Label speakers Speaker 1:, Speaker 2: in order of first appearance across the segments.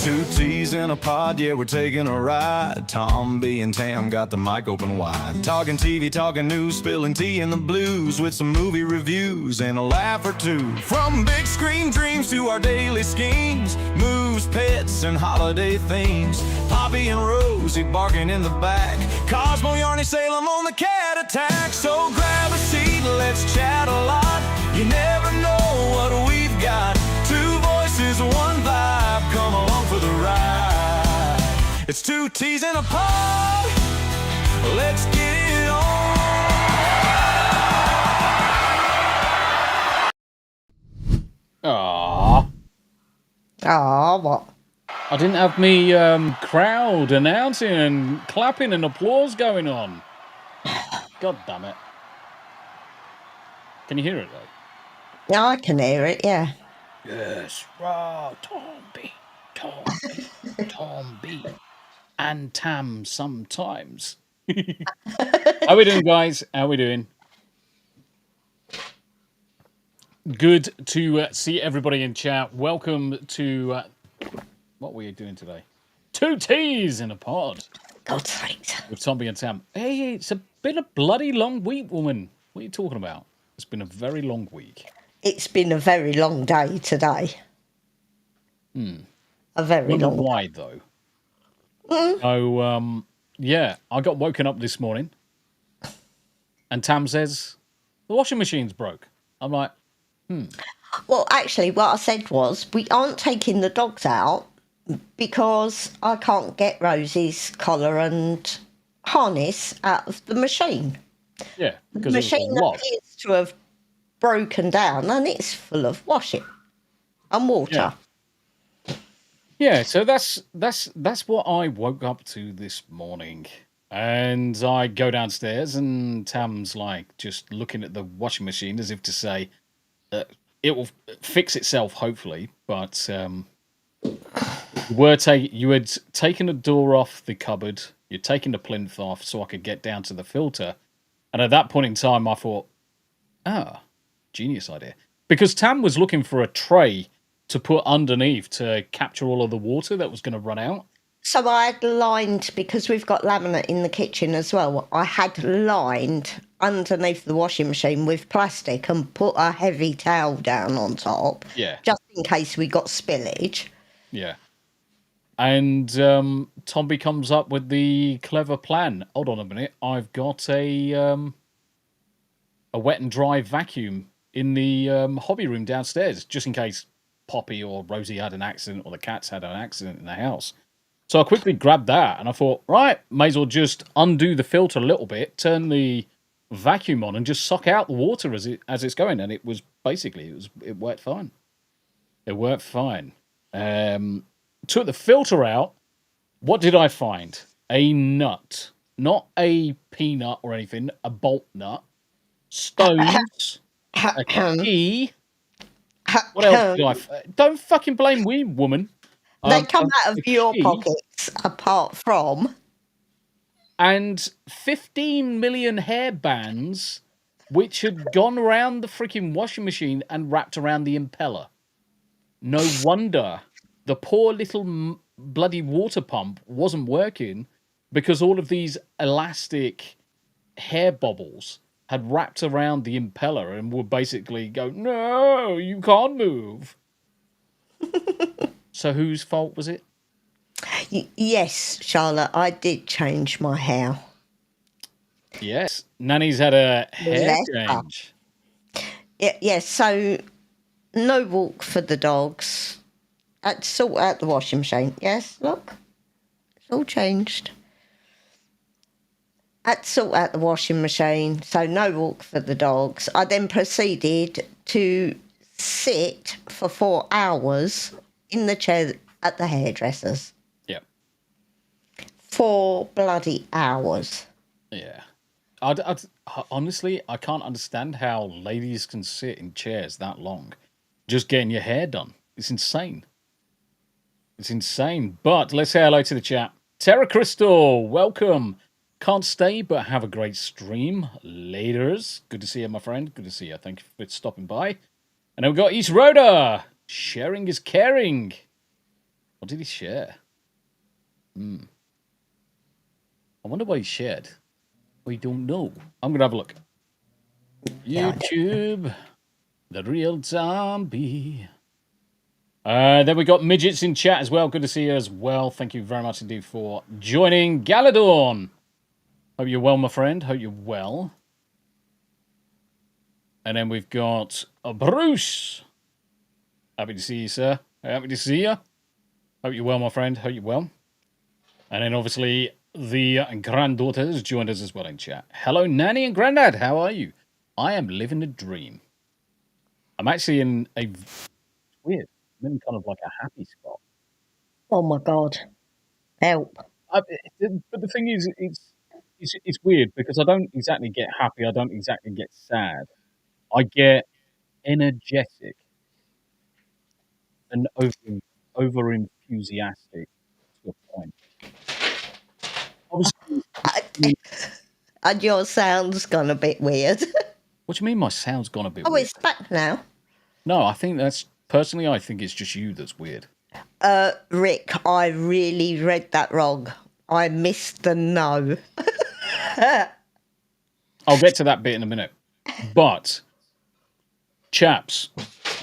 Speaker 1: Two T's in a pod, yeah, we're taking a ride. Tombi and Tam got the mic open wide. Talking TV, talking news, spilling tea in the blues with some movie reviews and a laugh or two. From big screen dreams to our daily schemes, moves, pets, and holiday themes. Poppy and Rosie barking in the back. Cosmo, Yarny, Salem on the cat attack. So grab a seat, let's chat a lot. You never know what we've got. Two voices, one vibe, come along for the ride. It's two T's in a pod, let's get it on.
Speaker 2: What?
Speaker 3: I didn't have me crowd announcing and clapping and applause going on. God damn it. Can you hear it though?
Speaker 2: Yeah, I can hear it, yeah.
Speaker 3: Yes, rah, Tombi, and Tam sometimes. How we doing, guys? How we doing? Good to see everybody in chat. Welcome to what were you doing today? Two T's in a pod.
Speaker 2: God's sake.
Speaker 3: With Tombi and Tam. Hey, it's been a bloody long week, woman. What are you talking about? It's been a very long week.
Speaker 2: It's been a very long day today. A very long day.
Speaker 3: Why, though? So, yeah, I got woken up this morning and Tam says, the washing machine's broke. I'm like,
Speaker 2: Well, actually, what I said was, we aren't taking the dogs out because I can't get Rosie's collar and harness out of the machine.
Speaker 3: Yeah,
Speaker 2: The
Speaker 3: because
Speaker 2: machine appears to have broken down and it's full of washing and water.
Speaker 3: Yeah, so that's what I woke up to this morning. And I go downstairs and Tam's like just looking at the washing machine as if to say it will fix itself, hopefully. But you had taken the door off the cupboard, you'd taken the plinth off so I could get down to the filter. And at that point in time, I thought, genius idea. Because Tam was looking for a tray to put underneath to capture all of the water that was going to run out.
Speaker 2: So I had lined, because we've got laminate in the kitchen as well, I had lined underneath the washing machine with plastic and put a heavy towel down on top.
Speaker 3: Yeah.
Speaker 2: Just in case we got spillage.
Speaker 3: Yeah. And Tombi comes up with the clever plan. Hold on a minute. I've got a wet and dry vacuum in the hobby room downstairs, just in case Poppy or Rosie had an accident or the cats had an accident in the house. So I quickly grabbed that and I thought, right, may as well just undo the filter a little bit, turn the vacuum on and just suck out the water as it's going. And it was basically, it worked fine. It worked fine. Took the filter out. What did I find? A nut. Not a peanut or anything. A bolt nut. Stones. A key. What else did I find? Don't fucking blame me, woman.
Speaker 2: They come out of your pockets, apart from...
Speaker 3: And 15 million hairbands, which had gone around the freaking washing machine and wrapped around the impeller. No wonder the poor little bloody water pump wasn't working, because all of these elastic hair bobbles had wrapped around the impeller and would basically go, no, you can't move. So whose fault was it?
Speaker 2: Yes, Charlotte, I did change my hair.
Speaker 3: Yes, Nanny's had a hair change.
Speaker 2: Yes, so no walk for the dogs. Had to sort out the washing machine. Yes, look, it's all changed. Had to sort out the washing machine, so no walk for the dogs. I then proceeded to sit for 4 hours in the chair at the hairdresser's.
Speaker 3: Yeah.
Speaker 2: 4 bloody hours.
Speaker 3: Yeah. Honestly, I can't understand how ladies can sit in chairs that long just getting your hair done. It's insane. It's insane. But let's say hello to the chat. Terra Crystal, welcome. Can't stay, but have a great stream. Laters. Good to see you, my friend. Good to see you. Thank you for stopping by. And then we've got East Rhoda. Sharing is caring. What did he share? I wonder what he shared. We don't know. I'm going to have a look. YouTube, the real Tombi. Then we got midgets in chat as well. Good to see you as well. Thank you very much indeed for joining. Galadorn. Hope you're well, my friend. Hope you're well. And then we've got Bruce. Happy to see you, sir. Happy to see you. Hope you're well, my friend. Hope you're well. And then obviously the granddaughters joined us as well in chat. Hello, Nanny and Grandad. How are you? I am living the dream. I'm actually in a weird, I'm in kind of like a happy spot.
Speaker 2: Oh my God. Help.
Speaker 3: But the thing is, it's weird because I don't exactly get happy. I don't exactly get sad. I get energetic and over enthusiastic to a point. Obviously,
Speaker 2: And your sound's gone a bit weird.
Speaker 3: what do you mean my sound's gone a bit
Speaker 2: Oh,
Speaker 3: weird?
Speaker 2: it's back now.
Speaker 3: No, I think personally, I think it's just you that's weird.
Speaker 2: Rick, I really read that wrong. I missed the no.
Speaker 3: I'll get to that bit in a minute. But, chaps,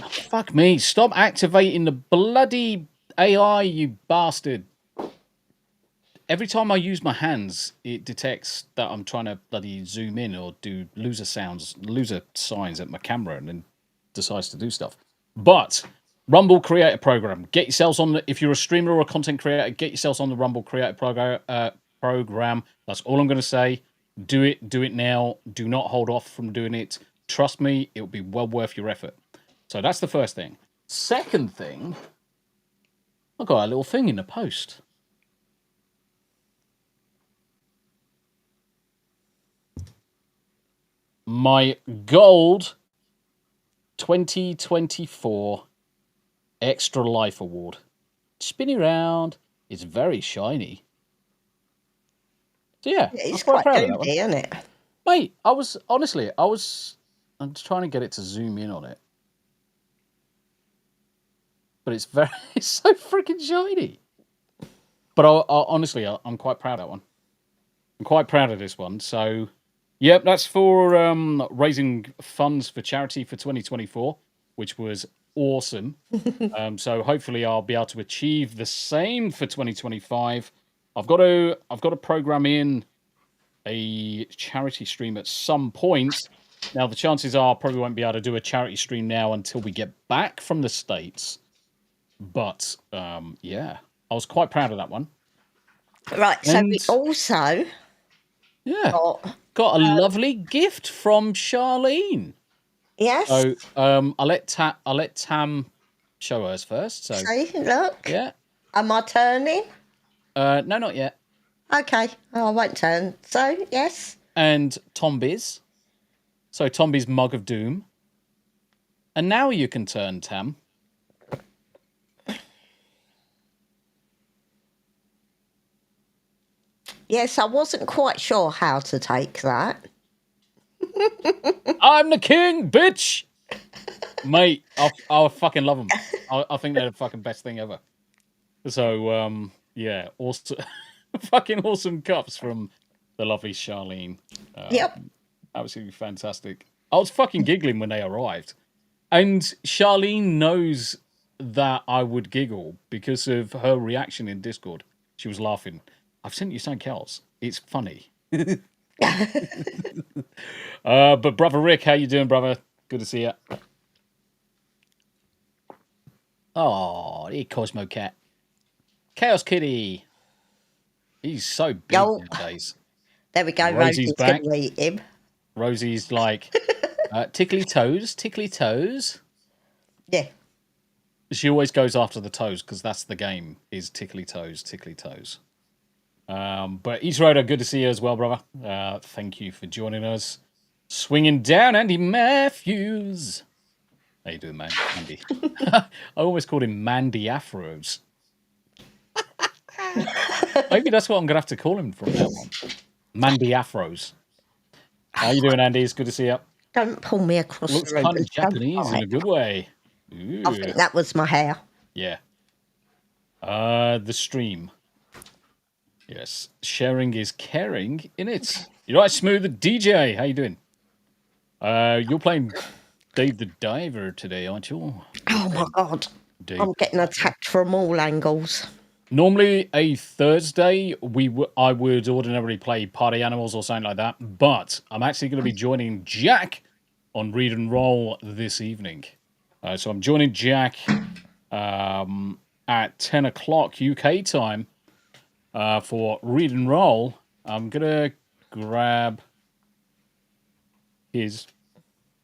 Speaker 3: fuck me, stop activating the bloody AI, you bastard. Every time I use my hands, it detects that I'm trying to bloody zoom in or do loser signs at my camera and then decides to do stuff. But Rumble Creator Program. Get yourselves on the, if you're a streamer or a content creator, get yourselves on the Rumble Creator Program. That's all I'm going to say. Do it now. Do not hold off from doing it. Trust me, it will be well worth your effort. So that's the first thing. Second thing, I got a little thing in the post. My gold 2024 Extra Life Award. Spinning around. It's very shiny. So yeah,
Speaker 2: It's
Speaker 3: I'm
Speaker 2: quite
Speaker 3: proud of that one.
Speaker 2: doody, isn't it?
Speaker 3: Mate, I'm trying to get it to zoom in on it. But it's so freaking shiny. But honestly, I'm quite proud of that one. I'm quite proud of this one. So, yep, that's for raising funds for charity for 2024, which was awesome. So hopefully I'll be able to achieve the same for 2025. I've got to program in a charity stream at some point. Now the chances are I probably won't be able to do a charity stream now until we get back from the States. But yeah, I was quite proud of that one.
Speaker 2: Right, so we also
Speaker 3: got a lovely gift from Charlene.
Speaker 2: Yes.
Speaker 3: So I'll let Tam show hers first. So
Speaker 2: see, look.
Speaker 3: Yeah.
Speaker 2: Am I turning?
Speaker 3: No, not yet.
Speaker 2: Okay, I won't turn. So yes.
Speaker 3: And Tombi's. So Tombi's Mug of Doom. And now you can turn, Tam.
Speaker 2: Yes, I wasn't quite sure how to take that.
Speaker 3: I'm the king, bitch! Mate, I fucking love them. I think they're the fucking best thing ever. So, yeah, awesome, fucking awesome cups from the lovely Charlene.
Speaker 2: Yep.
Speaker 3: Absolutely fantastic. I was fucking giggling when they arrived. And Charlene knows that I would giggle because of her reaction in Discord. She was laughing. I've sent you something else. It's funny. But brother Rick, how you doing, brother? Good to see you. Oh, hey, Cosmo Cat. Chaos Kitty. He's so big nowadays.
Speaker 2: There we go.
Speaker 3: Rosie's back.
Speaker 2: Gonna eat him.
Speaker 3: Rosie's like, tickly toes, tickly toes.
Speaker 2: Yeah.
Speaker 3: She always goes after the toes because that's the game, is tickly toes, tickly toes. But East Roder, good to see you as well, brother. Thank you for joining us. Swinging down, Andy Matthews. How you doing, man? Andy. I always called him Mandy Afros. Maybe that's what I'm going to have to call him from now on. Mandy Afros. How you doing, Andy? It's good to see you.
Speaker 2: Don't pull me across
Speaker 3: Looks
Speaker 2: the road.
Speaker 3: kind of Japanese in a good way. Ooh.
Speaker 2: I think that was my hair.
Speaker 3: Yeah. The stream. Yes, sharing is caring in it. You're right, Smooth DJ. How you doing? You're playing Dave the Diver today, aren't you?
Speaker 2: Oh my God.
Speaker 3: Dave.
Speaker 2: I'm getting attacked from all angles.
Speaker 3: Normally, a Thursday, I would ordinarily play Party Animals or something like that, but I'm actually going to be joining Jack on Read and Roll this evening. So I'm joining Jack at 10 o'clock UK time for Read and Roll. I'm going to grab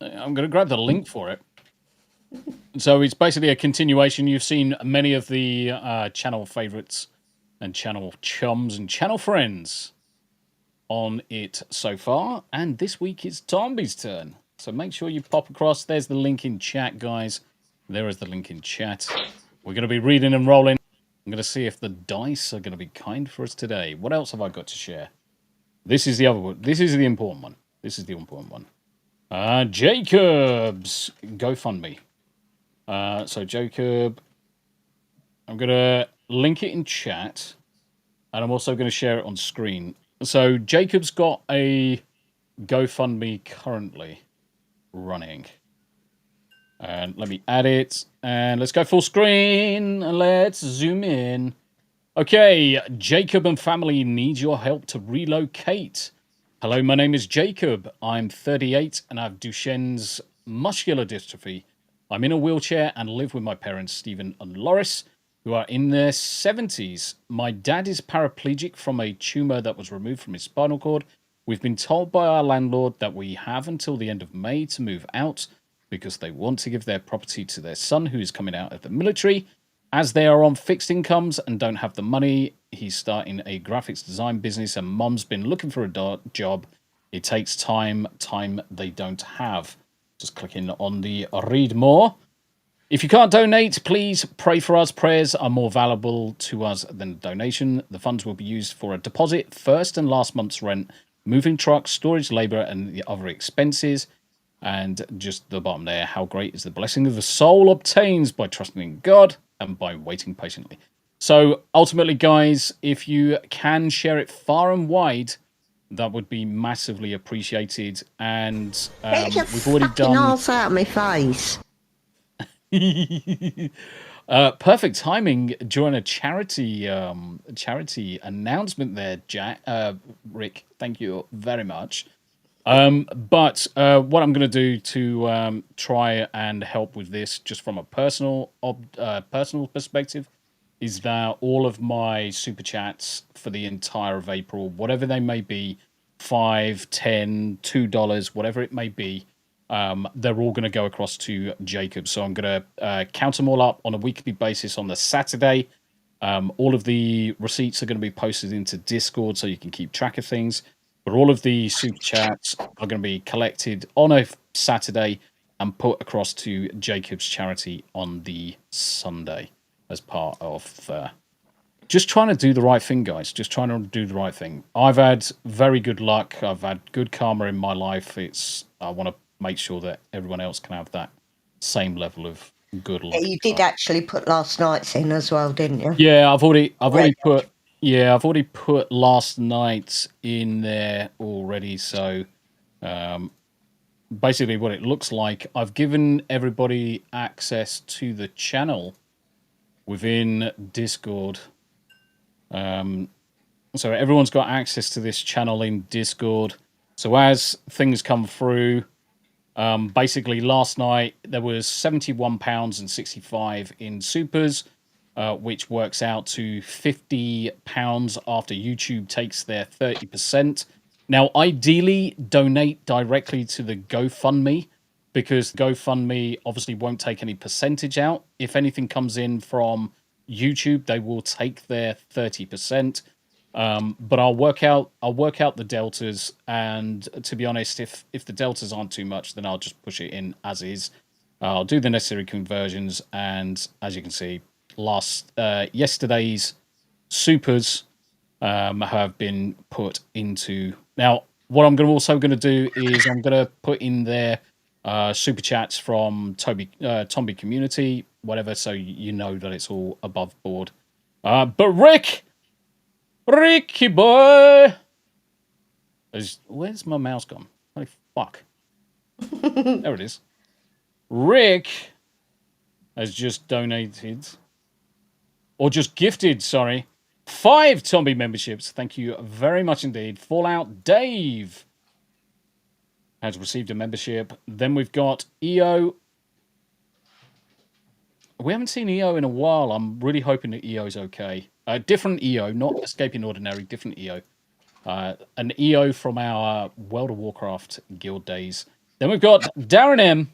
Speaker 3: I'm going to grab the link for it. So it's basically a continuation. You've seen many of the channel favorites and channel chums and channel friends on it so far. And this week is Tombi's turn. So make sure you pop across. There's the link in chat, guys. There is the link in chat. We're going to be reading and rolling. I'm going to see if the dice are going to be kind for us today. What else have I got to share? This is the other one. This is the important one. This is the important one. Jacob's GoFundMe. So Jacob, I'm going to link it in chat, and I'm also going to share it on screen. So Jacob's got a GoFundMe currently running. And let me add it, and let's go full screen, and let's zoom in. Okay, Jacob and family need your help to relocate. Hello, my name is Jacob. I'm 38 and I have Duchenne's muscular dystrophy. I'm in a wheelchair and live with my parents, Stephen and Loris, who are in their 70s. My dad is paraplegic from a tumour that was removed from his spinal cord. We've been told by our landlord that we have until the end of May to move out because they want to give their property to their son, who is coming out of the military. As they are on fixed incomes and don't have the money, he's starting a graphics design business, and Mum's been looking for a job. It takes time they don't have. Just clicking on the read more. If you can't donate, please pray for us. Prayers are more valuable to us than a donation. The funds will be used for a deposit, first and last month's rent, moving trucks, storage, labour, and the other expenses. And just the bottom there, how great is the blessing of the soul obtains by trusting in God and by waiting patiently. So ultimately, guys, if you can share it far and wide, that would be massively appreciated. And we've already done.
Speaker 2: Arse out of my face.
Speaker 3: Perfect timing during a charity announcement there, Jack. Rick, thank you very much. But what I'm going to do to try and help with this, just from a personal perspective, is that all of my super chats for the entire of April, whatever they may be, $5, $10, $2, whatever it may be, they're all going to go across to Jacob. So I'm going to count them all up on a weekly basis on the Saturday. All of the receipts are going to be posted into Discord so you can keep track of things. But all of the super chats are going to be collected on a Saturday and put across to Jacob's charity on the Sunday as part of just trying to do the right thing, guys. Just trying to do the right thing. I've had very good luck. I've had good karma in my life. I want to make sure that everyone else can have that same level of good luck.
Speaker 2: Yeah, you did actually put last night's in as well, didn't you?
Speaker 3: Yeah, I've already put. Yeah, I've already put last night's in there already. So basically what it looks like, I've given everybody access to the channel within Discord. So everyone's got access to this channel in Discord. So as things come through, basically last night there was £71.65 in supers, which works out to £50 after YouTube takes their 30%. Now, ideally, donate directly to the GoFundMe, because GoFundMe obviously won't take any percentage out. If anything comes in from YouTube, they will take their 30%. But I'll work out the deltas, and to be honest, if the deltas aren't too much, then I'll just push it in as is. I'll do the necessary conversions, and as you can see, yesterday's supers have been put into. Now, what I'm also going to do is I'm going to put in there super chats from Tombi community, whatever, so you know that it's all above board But Ricky boy, where's my mouse gone? Holy fuck! There it is. Rick has just donated, or just gifted, sorry, 5 Tombi memberships. Thank you very much indeed. Fallout Dave has received a membership. Then we've got EO. We haven't seen EO in a while. I'm really hoping that EO's okay. Different EO, not Escaping Ordinary, different EO. An EO from our World of Warcraft guild days. Then we've got Darren M.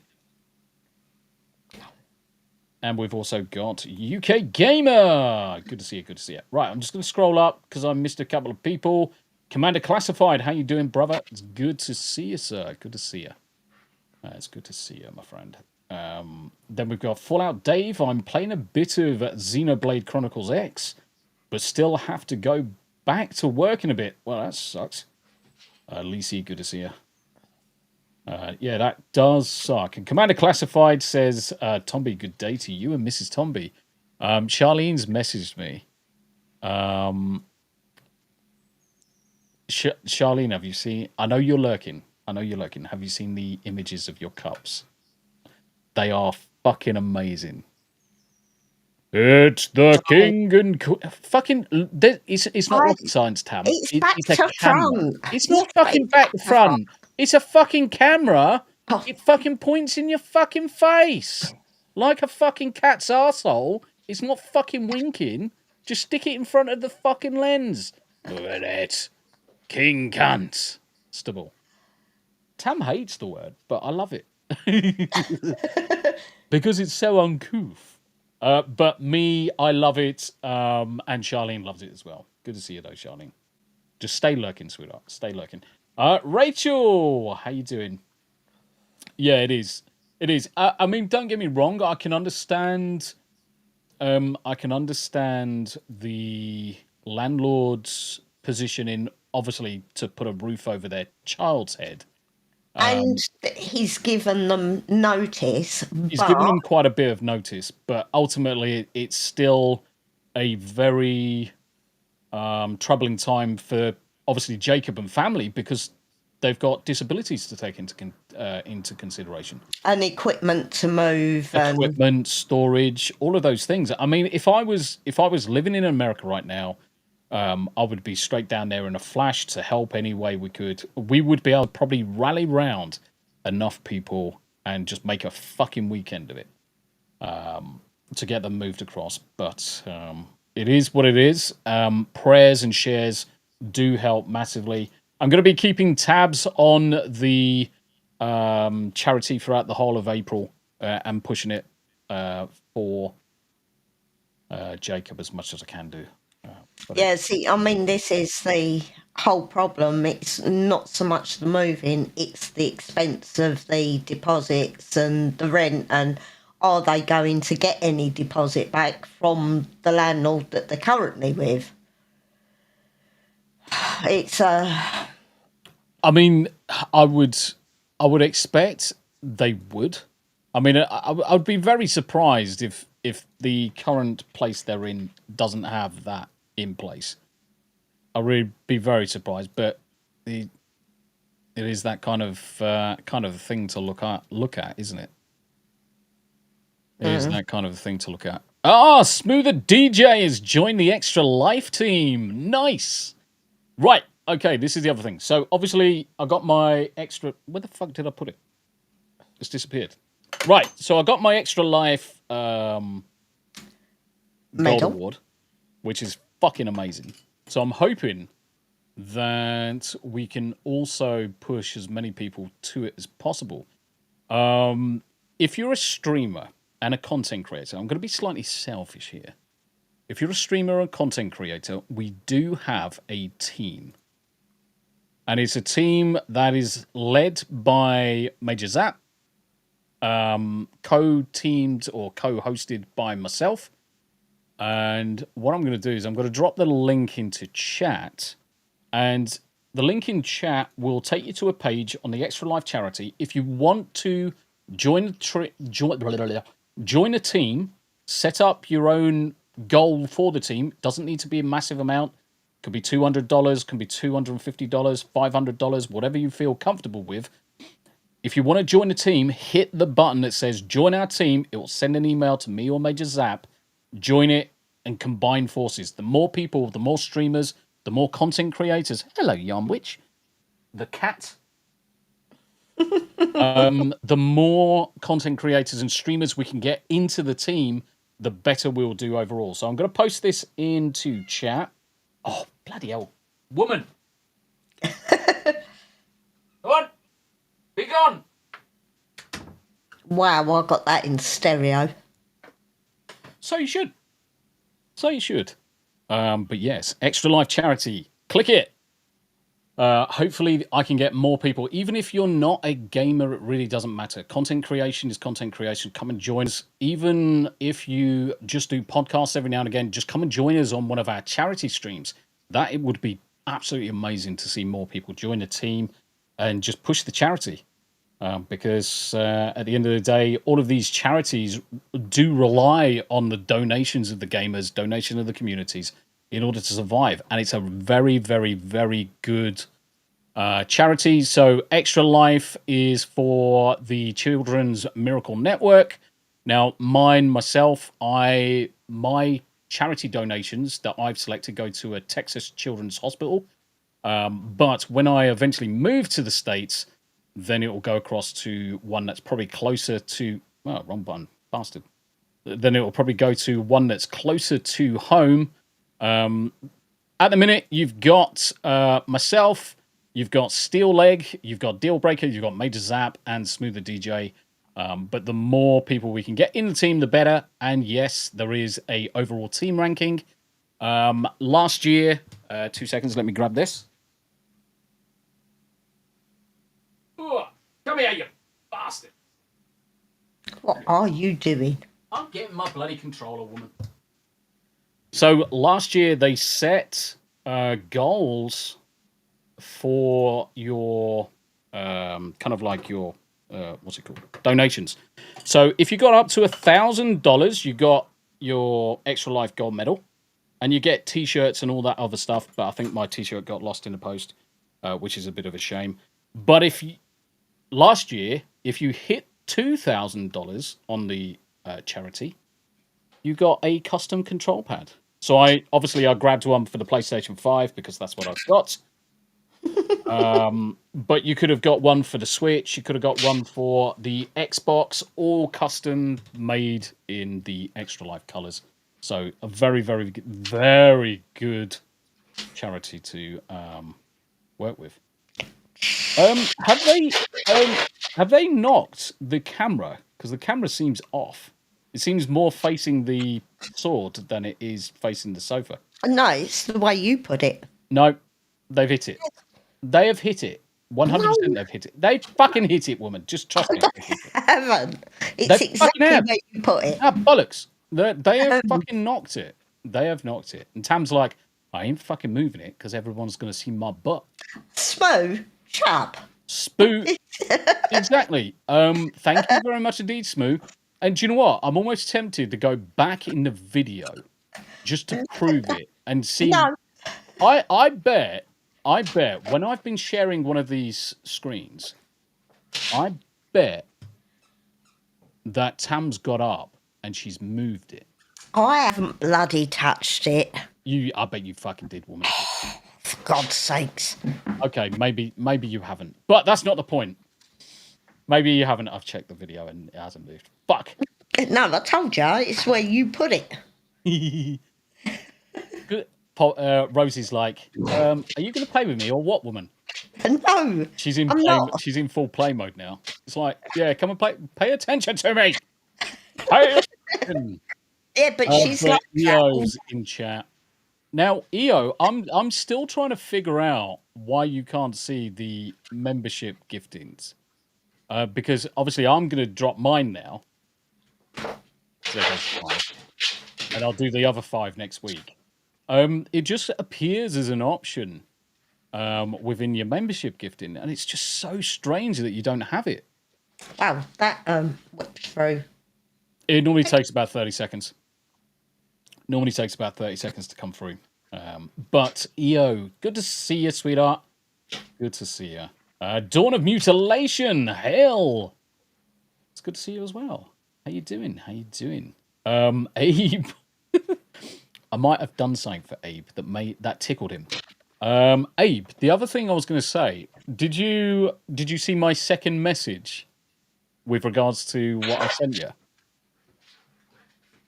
Speaker 3: And we've also got UK Gamer. Good to see you, good to see you. Right, I'm just going to scroll up because I missed a couple of people. Commander Classified, how you doing, brother? It's good to see you, sir. Good to see you. It's good to see you, my friend. Then we've got Fallout Dave. I'm playing a bit of Xenoblade Chronicles X, but still have to go back to work in a bit. Well, that sucks. Lisi, good to see you. Yeah, that does suck. And Commander Classified says, Tombi, good day to you and Mrs. Tombi. Charlene's messaged me. Charlene, have you seen... I know you're lurking. Have you seen the images of your cups? They are fucking amazing. It's the king and fucking. It's not rocket science, Tam.
Speaker 2: It's back
Speaker 3: it's a
Speaker 2: to
Speaker 3: camera.
Speaker 2: front.
Speaker 3: It's not fucking back to front. It's a fucking camera.
Speaker 2: Oh.
Speaker 3: It fucking points in your fucking face like a fucking cat's arsehole. It's not fucking winking. Just stick it in front of the fucking lens. Look at it, king cunt. Stubble. Tam hates the word, but I love it. Because it's so uncouth. But me, I love it, and Charlene loves it as well. Good to see you though, Charlene. Just stay lurking, sweetheart. Stay lurking. Rachel, how you doing? Yeah, it is. It is. I mean, don't get me wrong. I can understand. I can understand the landlord's position in obviously to put a roof over their child's head.
Speaker 2: And he's given them notice.
Speaker 3: He's given them quite a bit of notice, but ultimately it's still a very troubling time for obviously Jacob and family because they've got disabilities to take into consideration.
Speaker 2: And equipment to move.
Speaker 3: Equipment, storage, all of those things. I mean, if I was living in America right now, I would be straight down there in a flash to help any way we could. We would be able to probably rally round enough people and just make a fucking weekend of it to get them moved across. But it is what it is. Prayers and shares do help massively. I'm going to be keeping tabs on the charity throughout the whole of April and pushing it for Jacob as much as I can do.
Speaker 2: Yeah, see, I mean, this is the whole problem. It's not so much the moving, it's the expense of the deposits and the rent, and are they going to get any deposit back from the landlord that they're currently with? It's
Speaker 3: I mean, I would expect they would. I mean, I would be very surprised if the current place they're in doesn't have that in place. I'd really be very surprised, but it is that kind of thing to look at, isn't it? It is that kind of thing to look at. Smoother DJ has joined the Extra Life team. Nice. Right. Okay, this is the other thing. So obviously I got my extra. Where the fuck did I put it? It's disappeared. Right. So I got my Extra Life Gold Award, which is fucking amazing. So I'm hoping that we can also push as many people to it as possible. If you're a streamer and a content creator, I'm going to be slightly selfish here. If you're a streamer or a content creator, we do have a team. And it's a team that is led by Major Zap, co-teamed or co-hosted by myself. And what I'm going to do is I'm going to drop the link into chat. And the link in chat will take you to a page on the Extra Life charity. If you want to join a team, set up your own goal for the team. Doesn't need to be a massive amount. Could be $200, could be $250, $500, whatever you feel comfortable with. If you want to join the team, hit the button that says join our team. It will send an email to me or Major Zap. Join it and combine forces. The more people, the more streamers, the more content creators. Hello, Yarnwich. The cat. The more content creators and streamers we can get into the team, the better we'll do overall. So I'm going to post this into chat. Oh, bloody hell. Woman. Come on. Be gone.
Speaker 2: Wow, I got that in stereo.
Speaker 3: So you should. But yes, Extra Life Charity. Click it. Hopefully I can get more people. Even if you're not a gamer, it really doesn't matter. Content creation is content creation. Come and join us. Even if you just do podcasts every now and again, just come and join us on one of our charity streams. That it would be absolutely amazing to see more people join the team and just push the charity. Because at the end of the day, all of these charities do rely on the donations of the gamers, donation of the communities in order to survive. And it's a very, very, very good charity. So Extra Life is for the Children's Miracle Network. Now, myself, my charity donations that I've selected go to a Texas Children's Hospital. But when I eventually move to the States, then it will go across to one that's probably closer to... Oh, wrong button. Bastard. Then it will probably go to one that's closer to home. At the minute, you've got myself, you've got Steel Leg, you've got Deal Breaker, you've got Major Zap, and Smoother DJ. But the more people we can get in the team, the better. And yes, there is a overall team ranking. Last year... 2 seconds, let me grab this. Come here, you bastard.
Speaker 2: What are you doing?
Speaker 3: I'm getting my bloody controller, woman. So last year they set goals for your kind of like your what's it called? Donations. So if you got up to $1,000, you got your Extra Life Gold Medal, and you get T-shirts and all that other stuff. But I think my T-shirt got lost in the post, which is a bit of a shame. But last year, if you hit $2,000 on the charity, you got a custom control pad. So I grabbed one for the PlayStation 5 because that's what I've got. But you could have got one for the Switch. You could have got one for the Xbox, all custom made in the Extra Life colors. So a very, very, very good charity to work with. Have they knocked the camera? Because the camera seems off. It seems more facing the sword than it is facing the sofa.
Speaker 2: No, it's the way you put it.
Speaker 3: No, they've hit it. They have hit it. 100% they've hit it. They fucking hit it, woman. Just trust me.
Speaker 2: I haven't. It's
Speaker 3: They
Speaker 2: exactly
Speaker 3: fucking have.
Speaker 2: where you put it.
Speaker 3: Ah, bollocks. They have fucking knocked it. They have knocked it. And Tam's like, I ain't fucking moving it because everyone's going to see my butt.
Speaker 2: Smo, shut up.
Speaker 3: Spoo. Exactly. Thank you very much indeed, Smoo. And do you know what? I'm almost tempted to go back in the video just to prove it and see.
Speaker 2: No.
Speaker 3: I bet when I've been sharing one of these screens, I bet that Tam's got up and she's moved it.
Speaker 2: I haven't bloody touched it.
Speaker 3: I bet you fucking did, woman.
Speaker 2: For God's sakes.
Speaker 3: Okay, maybe you haven't. But that's not the point. Maybe you haven't. I've checked the video and it hasn't moved. Fuck.
Speaker 2: No, I told you, it's where you put it.
Speaker 3: Good. Rosie's like, are you going to play with me or what, woman?
Speaker 2: No,
Speaker 3: She's in
Speaker 2: I'm
Speaker 3: play,
Speaker 2: not.
Speaker 3: she's in full play mode now. It's like, yeah, come and play. Pay attention to me. Pay attention.
Speaker 2: Yeah, but she's like
Speaker 3: EO's in chat. Now, EO, I'm still trying to figure out why you can't see the membership giftings. Because obviously I'm going to drop mine now. There goes 5. And I'll do the other 5 next week. It just appears as an option within your membership gifting. And it's just so strange that you don't have it.
Speaker 2: Wow, that whipped through.
Speaker 3: It normally takes about 30 seconds. Normally takes about 30 seconds to come through. But EO, good to see you, sweetheart. Good to see you. Dawn of Mutilation, hail. It's good to see you as well. How you doing? Abe. I might have done something for Abe that tickled him. Abe, the other thing I was going to say, did you see my second message with regards to what I sent you?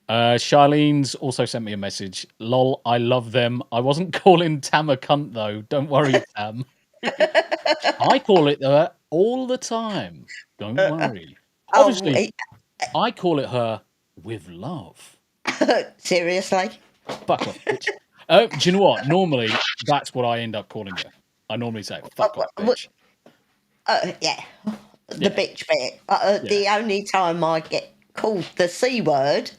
Speaker 3: Charlene's also sent me a message. Lol, I love them. I wasn't calling Tam a cunt though. Don't worry, Tam. I call it her all the time. Don't worry. Obviously, I call it her with love.
Speaker 2: Seriously?
Speaker 3: Fuck off, bitch. Do you know what? Normally, that's what I end up calling you. I normally say, fuck off, bitch.
Speaker 2: Yeah. The bitch bit. The only time I get called the C word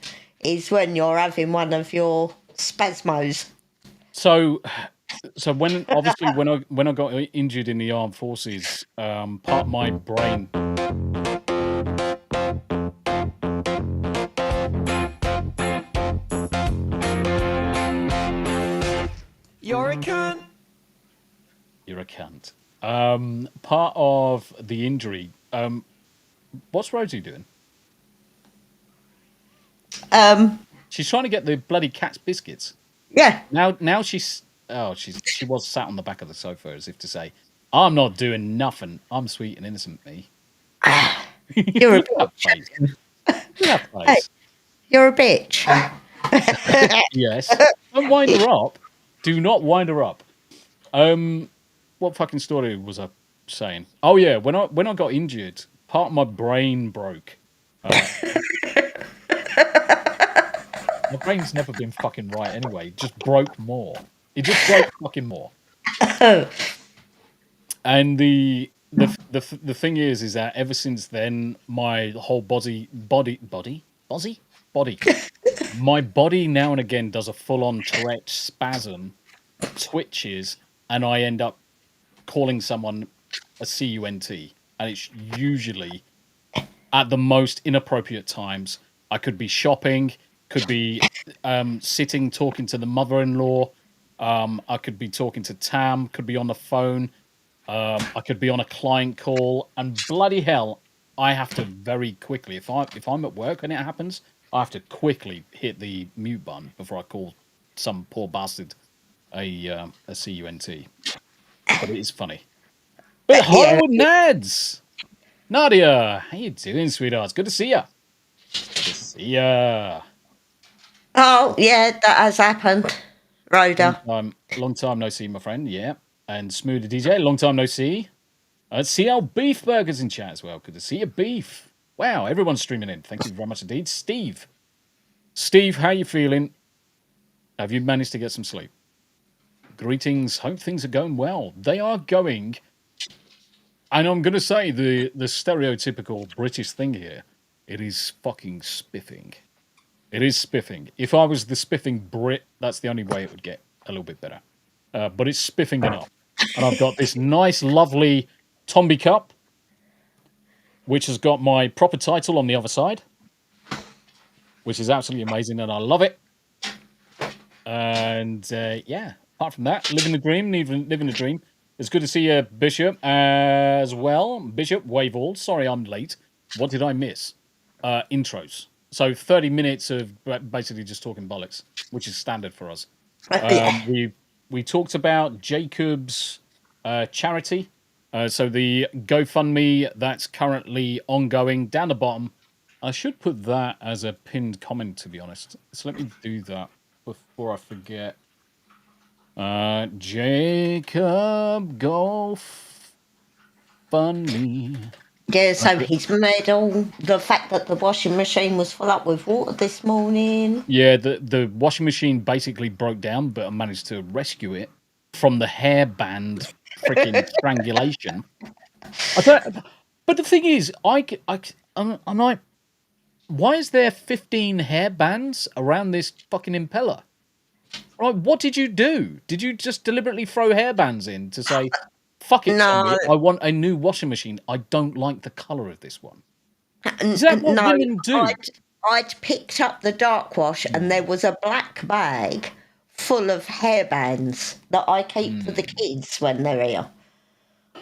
Speaker 2: is when you're having one of your spasmos.
Speaker 3: So when I got injured in the armed forces, part of my brain.
Speaker 1: You're a cunt.
Speaker 3: You're a cunt. Part of the injury. What's Rosie doing? She's trying to get the bloody cat's biscuits.
Speaker 2: Yeah.
Speaker 3: Now she was sat on the back of the sofa as if to say, "I'm not doing nothing. I'm sweet and innocent, me."
Speaker 2: You're a bitch. Hey, you're a bitch.
Speaker 3: Yes. Don't wind her up. Do not wind her up. What fucking story was I saying? Oh yeah, when I got injured, part of my brain broke. My brain's never been fucking right anyway. It just broke more. It just broke fucking more. And the thing is that ever since then, my whole body, my body now and again does a full-on Tourette spasm, twitches, and I end up calling someone a cunt, and it's usually at the most inappropriate times. I could be shopping, could be sitting talking to the mother-in-law, I could be talking to Tam, could be on the phone, I could be on a client call, and bloody hell, I have to very quickly, if I'm at work and it happens, I have to quickly hit the mute button before I call some poor bastard a cunt. But it is funny. But Hollywood Nads! Nadia, how you doing, sweetheart? It's good to see ya. Good to see ya.
Speaker 2: Oh, yeah, that has happened. Rhoda.
Speaker 3: Long time no see, my friend. Yeah. And Smoothie DJ, long time no see. CL Beef Burgers in chat as well. Good to see you, Beef. Wow, everyone's streaming in. Thank you very much indeed. Steve, how you feeling? Have you managed to get some sleep? Greetings. Hope things are going well. They are going. And I'm going to say the stereotypical British thing here. It is fucking spiffing. It is spiffing. If I was the spiffing Brit, that's the only way it would get a little bit better. But it's spiffing enough. And I've got this nice, lovely Tombi cup, which has got my proper title on the other side, which is absolutely amazing, and I love it. And yeah, apart from that, living the dream, living the dream. It's good to see you, Bishop, as well. Bishop, wave all. Sorry I'm late. What did I miss? Intros. So 30 minutes of basically just talking bollocks, which is standard for us. We talked about Jacob's charity. So the GoFundMe that's currently ongoing down the bottom. I should put that as a pinned comment, to be honest. So let me do that before I forget. Jacob GoFundMe.
Speaker 2: Yeah, so his medal, the fact that the washing machine was full up with water this morning.
Speaker 3: Yeah, the washing machine basically broke down, but I managed to rescue it from the hairband freaking strangulation. But the thing is, I'm like, why is there 15 hairbands around this fucking impeller? Right, what did you do? Did you just deliberately throw hairbands in to say, fuck it, Tommy, I want a new washing machine. I don't like the colour of this one. Is that what women do?
Speaker 2: I'd picked up the dark wash and there was a black bag full of hairbands that I keep for the kids when they're here.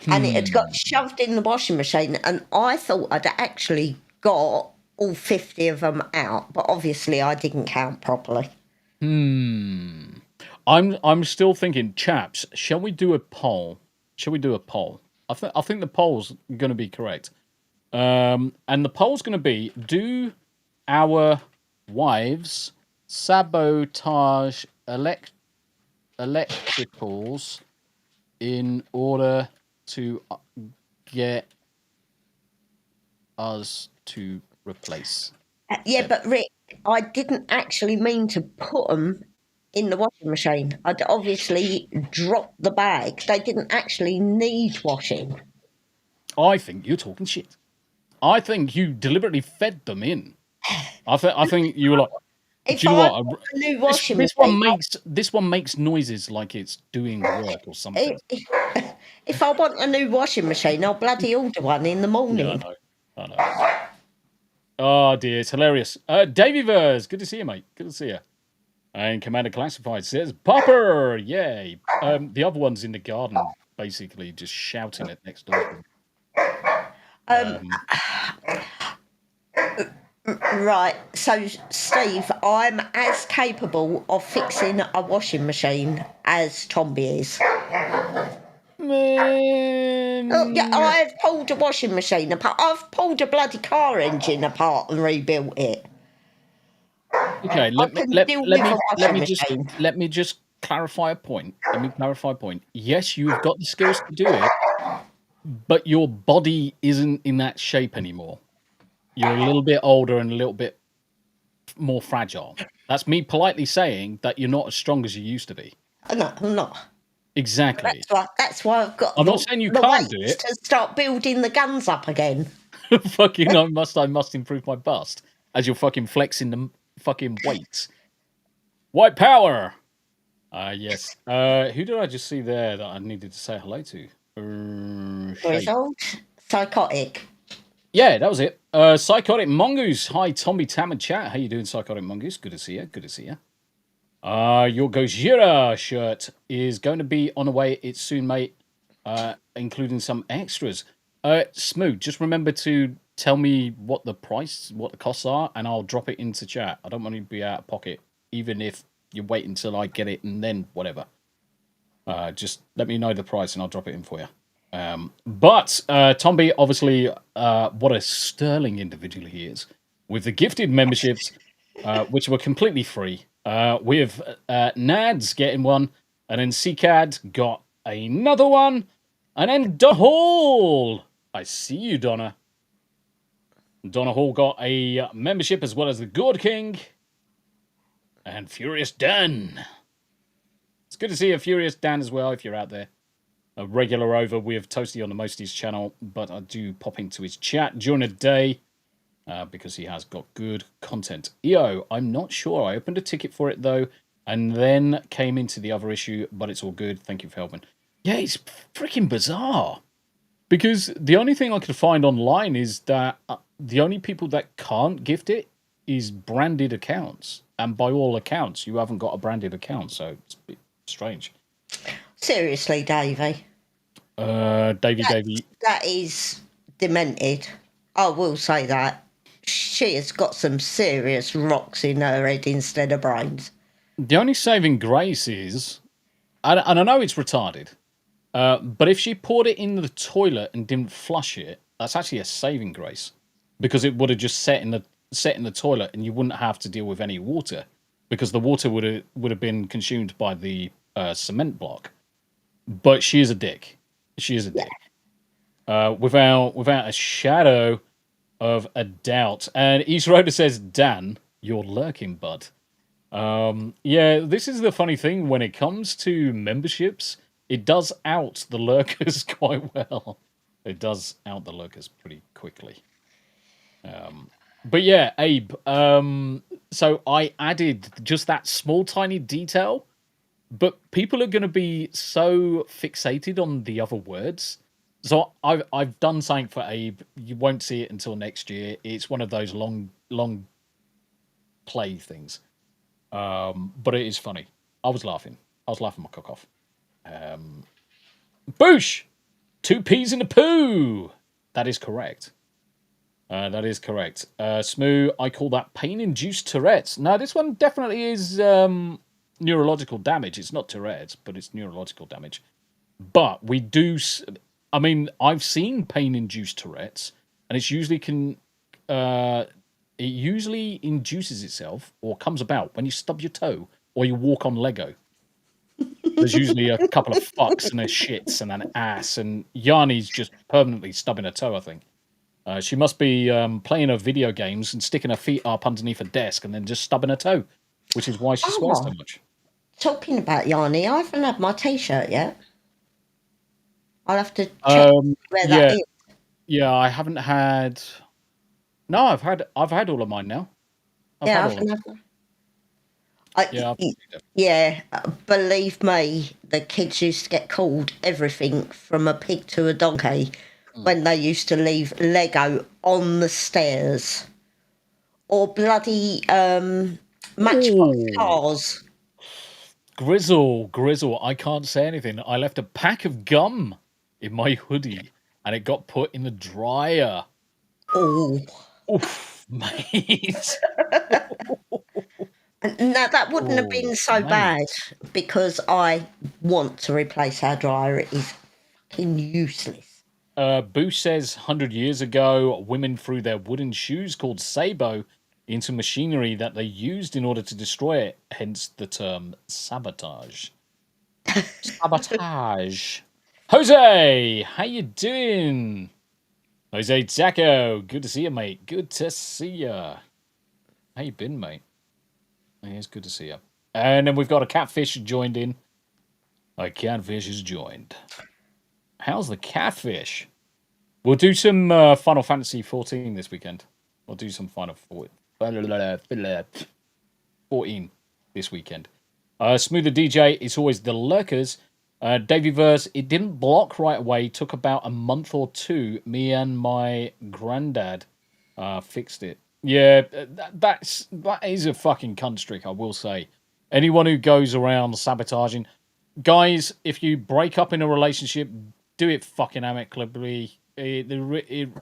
Speaker 2: And it had got shoved in the washing machine, and I thought I'd actually got all 50 of them out, but obviously I didn't count properly.
Speaker 3: I'm still thinking, chaps, shall we do a poll? I think the poll's going to be correct. And the poll's going to be, do our wives sabotage electricals in order to get us to replace?
Speaker 2: But Rick, I didn't actually mean to put them in the washing machine. I'd obviously dropped the bag. They didn't actually need washing.
Speaker 3: I think you're talking shit. I think you deliberately fed them in. I think you were like,
Speaker 2: If
Speaker 3: do you know
Speaker 2: I
Speaker 3: what?
Speaker 2: want a new washing
Speaker 3: This
Speaker 2: machine,
Speaker 3: one makes noises like it's doing work or something.
Speaker 2: if I want a new washing machine, I'll bloody order one in the morning.
Speaker 3: Yeah, I know. Oh dear, it's hilarious. Davey Vers, good to see you, mate. Good to see you. And Commander Classified says, Popper! Yay. The other one's in the garden, basically, just shouting it next door.
Speaker 2: Right, so Steve, I'm as capable of fixing a washing machine as Tombi is. Oh, yeah, I've pulled a washing machine apart. I've pulled a bloody car engine apart and rebuilt it.
Speaker 3: Okay, let me just clarify a point. Yes, you've got the skills to do it, but your body isn't in that shape anymore. You're a little bit older and a little bit more fragile. That's me politely saying that you're not as strong as you used to be.
Speaker 2: No, I'm not.
Speaker 3: Exactly.
Speaker 2: That's why I've got.
Speaker 3: I'm not saying you can't do it.
Speaker 2: To start building the guns up again.
Speaker 3: Fucking, I must improve my bust as you're fucking flexing the fucking weights. White power. Yes. Who did I just see there that I needed to say hello to?
Speaker 2: Result? Psychotic.
Speaker 3: Yeah, that was it. Psychotic Mongoose. Hi, Tombi, Tam, and Chat. How you doing, Psychotic Mongoose? Good to see you. Good to see you. Your Gojira shirt is going to be on the way. It's soon, mate. Including some extras. Smooth, just remember to tell me what the costs are, and I'll drop it into chat. I don't want to be out of pocket, even if you wait until I get it and then whatever. Just let me know the price and I'll drop it in for you. But Tombi, obviously, what a sterling individual he is, with the gifted memberships, which were completely free. With Nads getting one, and then CCAD got another one, and then Donna Hall. I see you, Donna. Donna Hall got a membership as well as the Good King. And Furious Dan. It's good to see you, Furious Dan, as well, if you're out there. A regular over with Toasty on the Mosties channel, but I do pop into his chat during the day because he has got good content. EO, I'm not sure. I opened a ticket for it, though, and then came into the other issue, but it's all good. Thank you for helping. Yeah, it's freaking bizarre. Because the only thing I could find online is that the only people that can't gift it is branded accounts. And by all accounts, you haven't got a branded account, so it's a bit strange.
Speaker 2: Seriously, Davey.
Speaker 3: Davey.
Speaker 2: That is demented. I will say that. She has got some serious rocks in her head instead of brains.
Speaker 3: The only saving grace is, and I know it's retarded, but if she poured it in the toilet and didn't flush it, that's actually a saving grace, because it would have just set in the toilet and you wouldn't have to deal with any water, because the water would have been consumed by the cement block. But she is a dick. She is a dick. Without a shadow of a doubt. And East Roder says, Dan, you're lurking, bud. Yeah, this is the funny thing. When it comes to memberships, it does out the lurkers quite well. It does out the lurkers pretty quickly. But yeah, Abe, so I added just that small, tiny detail, but people are going to be so fixated on the other words. So I've done something for Abe. You won't see it until next year. It's one of those long play things. But it is funny. I was laughing my cock off. Boosh! 2 peas in a poo! That is correct. Smoo, I call that pain-induced Tourette's. Now, this one definitely is neurological damage. It's not Tourette's, but it's neurological damage. But we do... I mean, I've seen pain-induced Tourette's, and it's usually it usually induces itself or comes about when you stub your toe or you walk on Lego. There's usually a couple of fucks and a shits and an ass, and Yanni's just permanently stubbing her toe, I think. She must be playing her video games and sticking her feet up underneath a desk and then just stubbing her toe, which is why she swears so much.
Speaker 2: Talking about Yanni, I haven't had my T-shirt yet. I'll have to check where that is.
Speaker 3: Yeah, I haven't had... No, I've had all of mine now.
Speaker 2: Believe me, the kids used to get called everything from a pig to a donkey when they used to leave Lego on the stairs. Or bloody matchbox cars.
Speaker 3: Grizzle, I can't say anything. I left a pack of gum in my hoodie and it got put in the dryer.
Speaker 2: Oh.
Speaker 3: Oof, mate.
Speaker 2: Now, that wouldn't have been so bad because I want to replace our dryer. It is fucking useless.
Speaker 3: Boosh says 100 years ago, women threw their wooden shoes called sabo into machinery that they used in order to destroy it, hence the term sabotage. Sabotage. Jose, how you doing? Jose Zacco, good to see you, mate. Good to see you. How you been, mate? It's good to see you. And then we've got a catfish joined in. A catfish is joined. How's the catfish? We'll do some Final Fantasy 14 this weekend. We'll do some Final 14 this weekend. Smoother DJ, it's always the lurkers. Davey Verse, it didn't block right away. Took about a month or two. Me and my granddad fixed it. Yeah, that is a fucking cunt streak, I will say. Anyone who goes around sabotaging... Guys, if you break up in a relationship, do it fucking amicably. It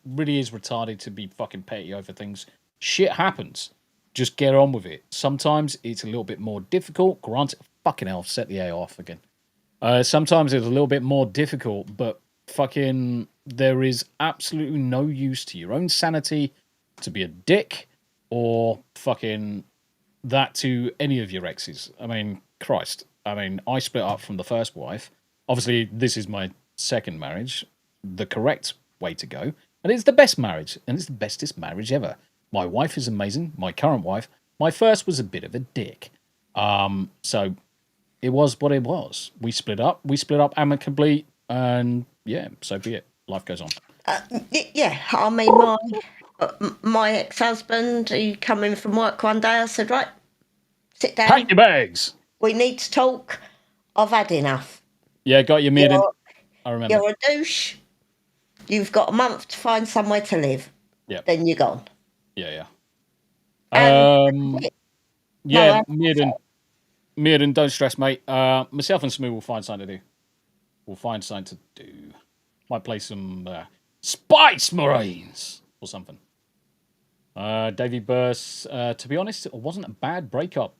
Speaker 3: really is retarded to be fucking petty over things. Shit happens. Just get on with it. Sometimes it's a little bit more difficult. Granted, fucking hell, set the A off again. Sometimes it's a little bit more difficult, but fucking there is absolutely no use to your own sanity to be a dick or fucking that to any of your exes. I mean, Christ. I mean, I split up from the first wife. Obviously, this is my second marriage, the correct way to go. And it's the best marriage, and it's the bestest marriage ever. My wife is amazing, my current wife. My first was a bit of a dick. So it was what it was. We split up amicably, and yeah, so be it. Life goes on.
Speaker 2: I mean, my ex-husband, he come in from work one day, I said, right, sit down.
Speaker 3: Pack your bags.
Speaker 2: We need to talk. I've had enough.
Speaker 3: Yeah, got your meeting. I remember.
Speaker 2: You're a douche. You've got a month to find somewhere to live.
Speaker 3: Yeah.
Speaker 2: Then you're gone.
Speaker 3: Yeah. Mearden, don't stress, mate. Myself and Smooth will find something to do. Might play some Spice Marines or something. Davey Burst, to be honest, it wasn't a bad breakup.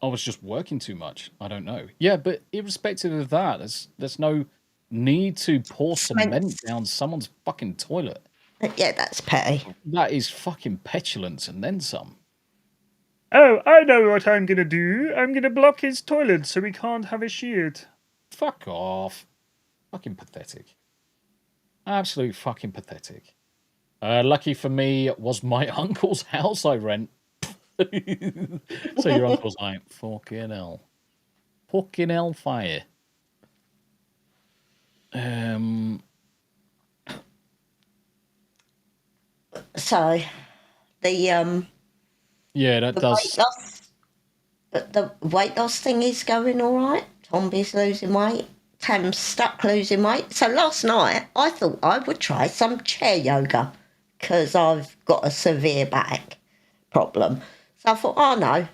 Speaker 3: I was just working too much. I don't know. Yeah, but irrespective of that, there's no need to pour cement down someone's fucking toilet.
Speaker 2: Yeah, that's petty.
Speaker 3: That is fucking petulance and then some.
Speaker 4: Oh, I know what I'm gonna do. I'm gonna block his toilet so he can't have a shit.
Speaker 3: Fuck off. Fucking pathetic. Absolute fucking pathetic. Lucky for me, it was my uncle's house I rent. So your uncle's like, fucking hell. Fucking hellfire.
Speaker 2: So, the weight loss thing is going all right. Tombi's losing weight. Tam's stuck losing weight. So last night, I thought I would try some chair yoga because I've got a severe back problem. So I thought, oh no,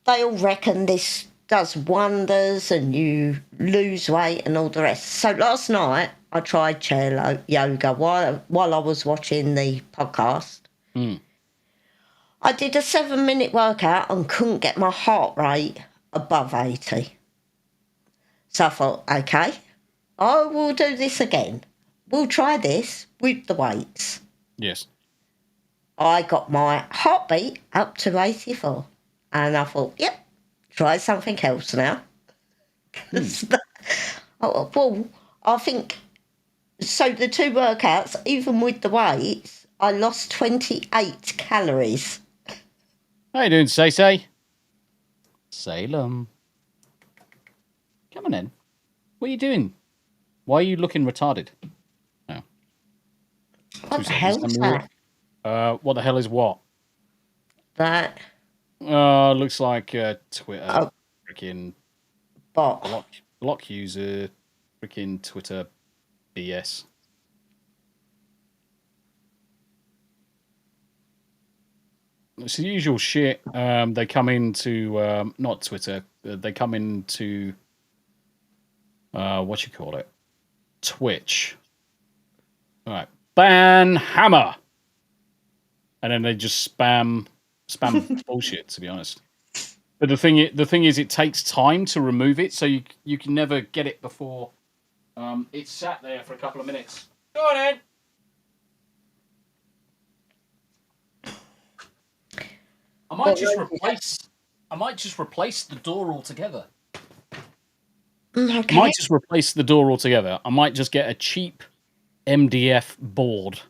Speaker 2: they all reckon this does wonders and you lose weight and all the rest. So last night I tried chair yoga while I was watching the podcast.
Speaker 3: Mm.
Speaker 2: I did a 7-minute workout and couldn't get my heart rate above 80. So I thought, okay, I will do this again. We'll try this with the weights.
Speaker 3: Yes.
Speaker 2: I got my heartbeat up to 84. And I thought, yep, try something else now. Well, I think, so the 2 workouts, even with the weights, I lost 28 calories.
Speaker 3: How you doing, Say? Salem. Come on in. What are you doing? Why are you looking retarded? Oh.
Speaker 2: What the hell is that?
Speaker 3: What the hell is what?
Speaker 2: That
Speaker 3: Looks like Twitter. Freaking
Speaker 2: bot.
Speaker 3: block user. Freaking Twitter BS. It's the usual shit. They come into not Twitter. They come into what you call it, Twitch. All right, ban hammer, and then they just spam bullshit. To be honest, but the thing is, it takes time to remove it, so you can never get it before it's sat there for a couple of minutes. Go on, Ed. I might just replace the door altogether.
Speaker 2: Okay.
Speaker 3: I might just replace the door altogether. I might just get a cheap MDF board,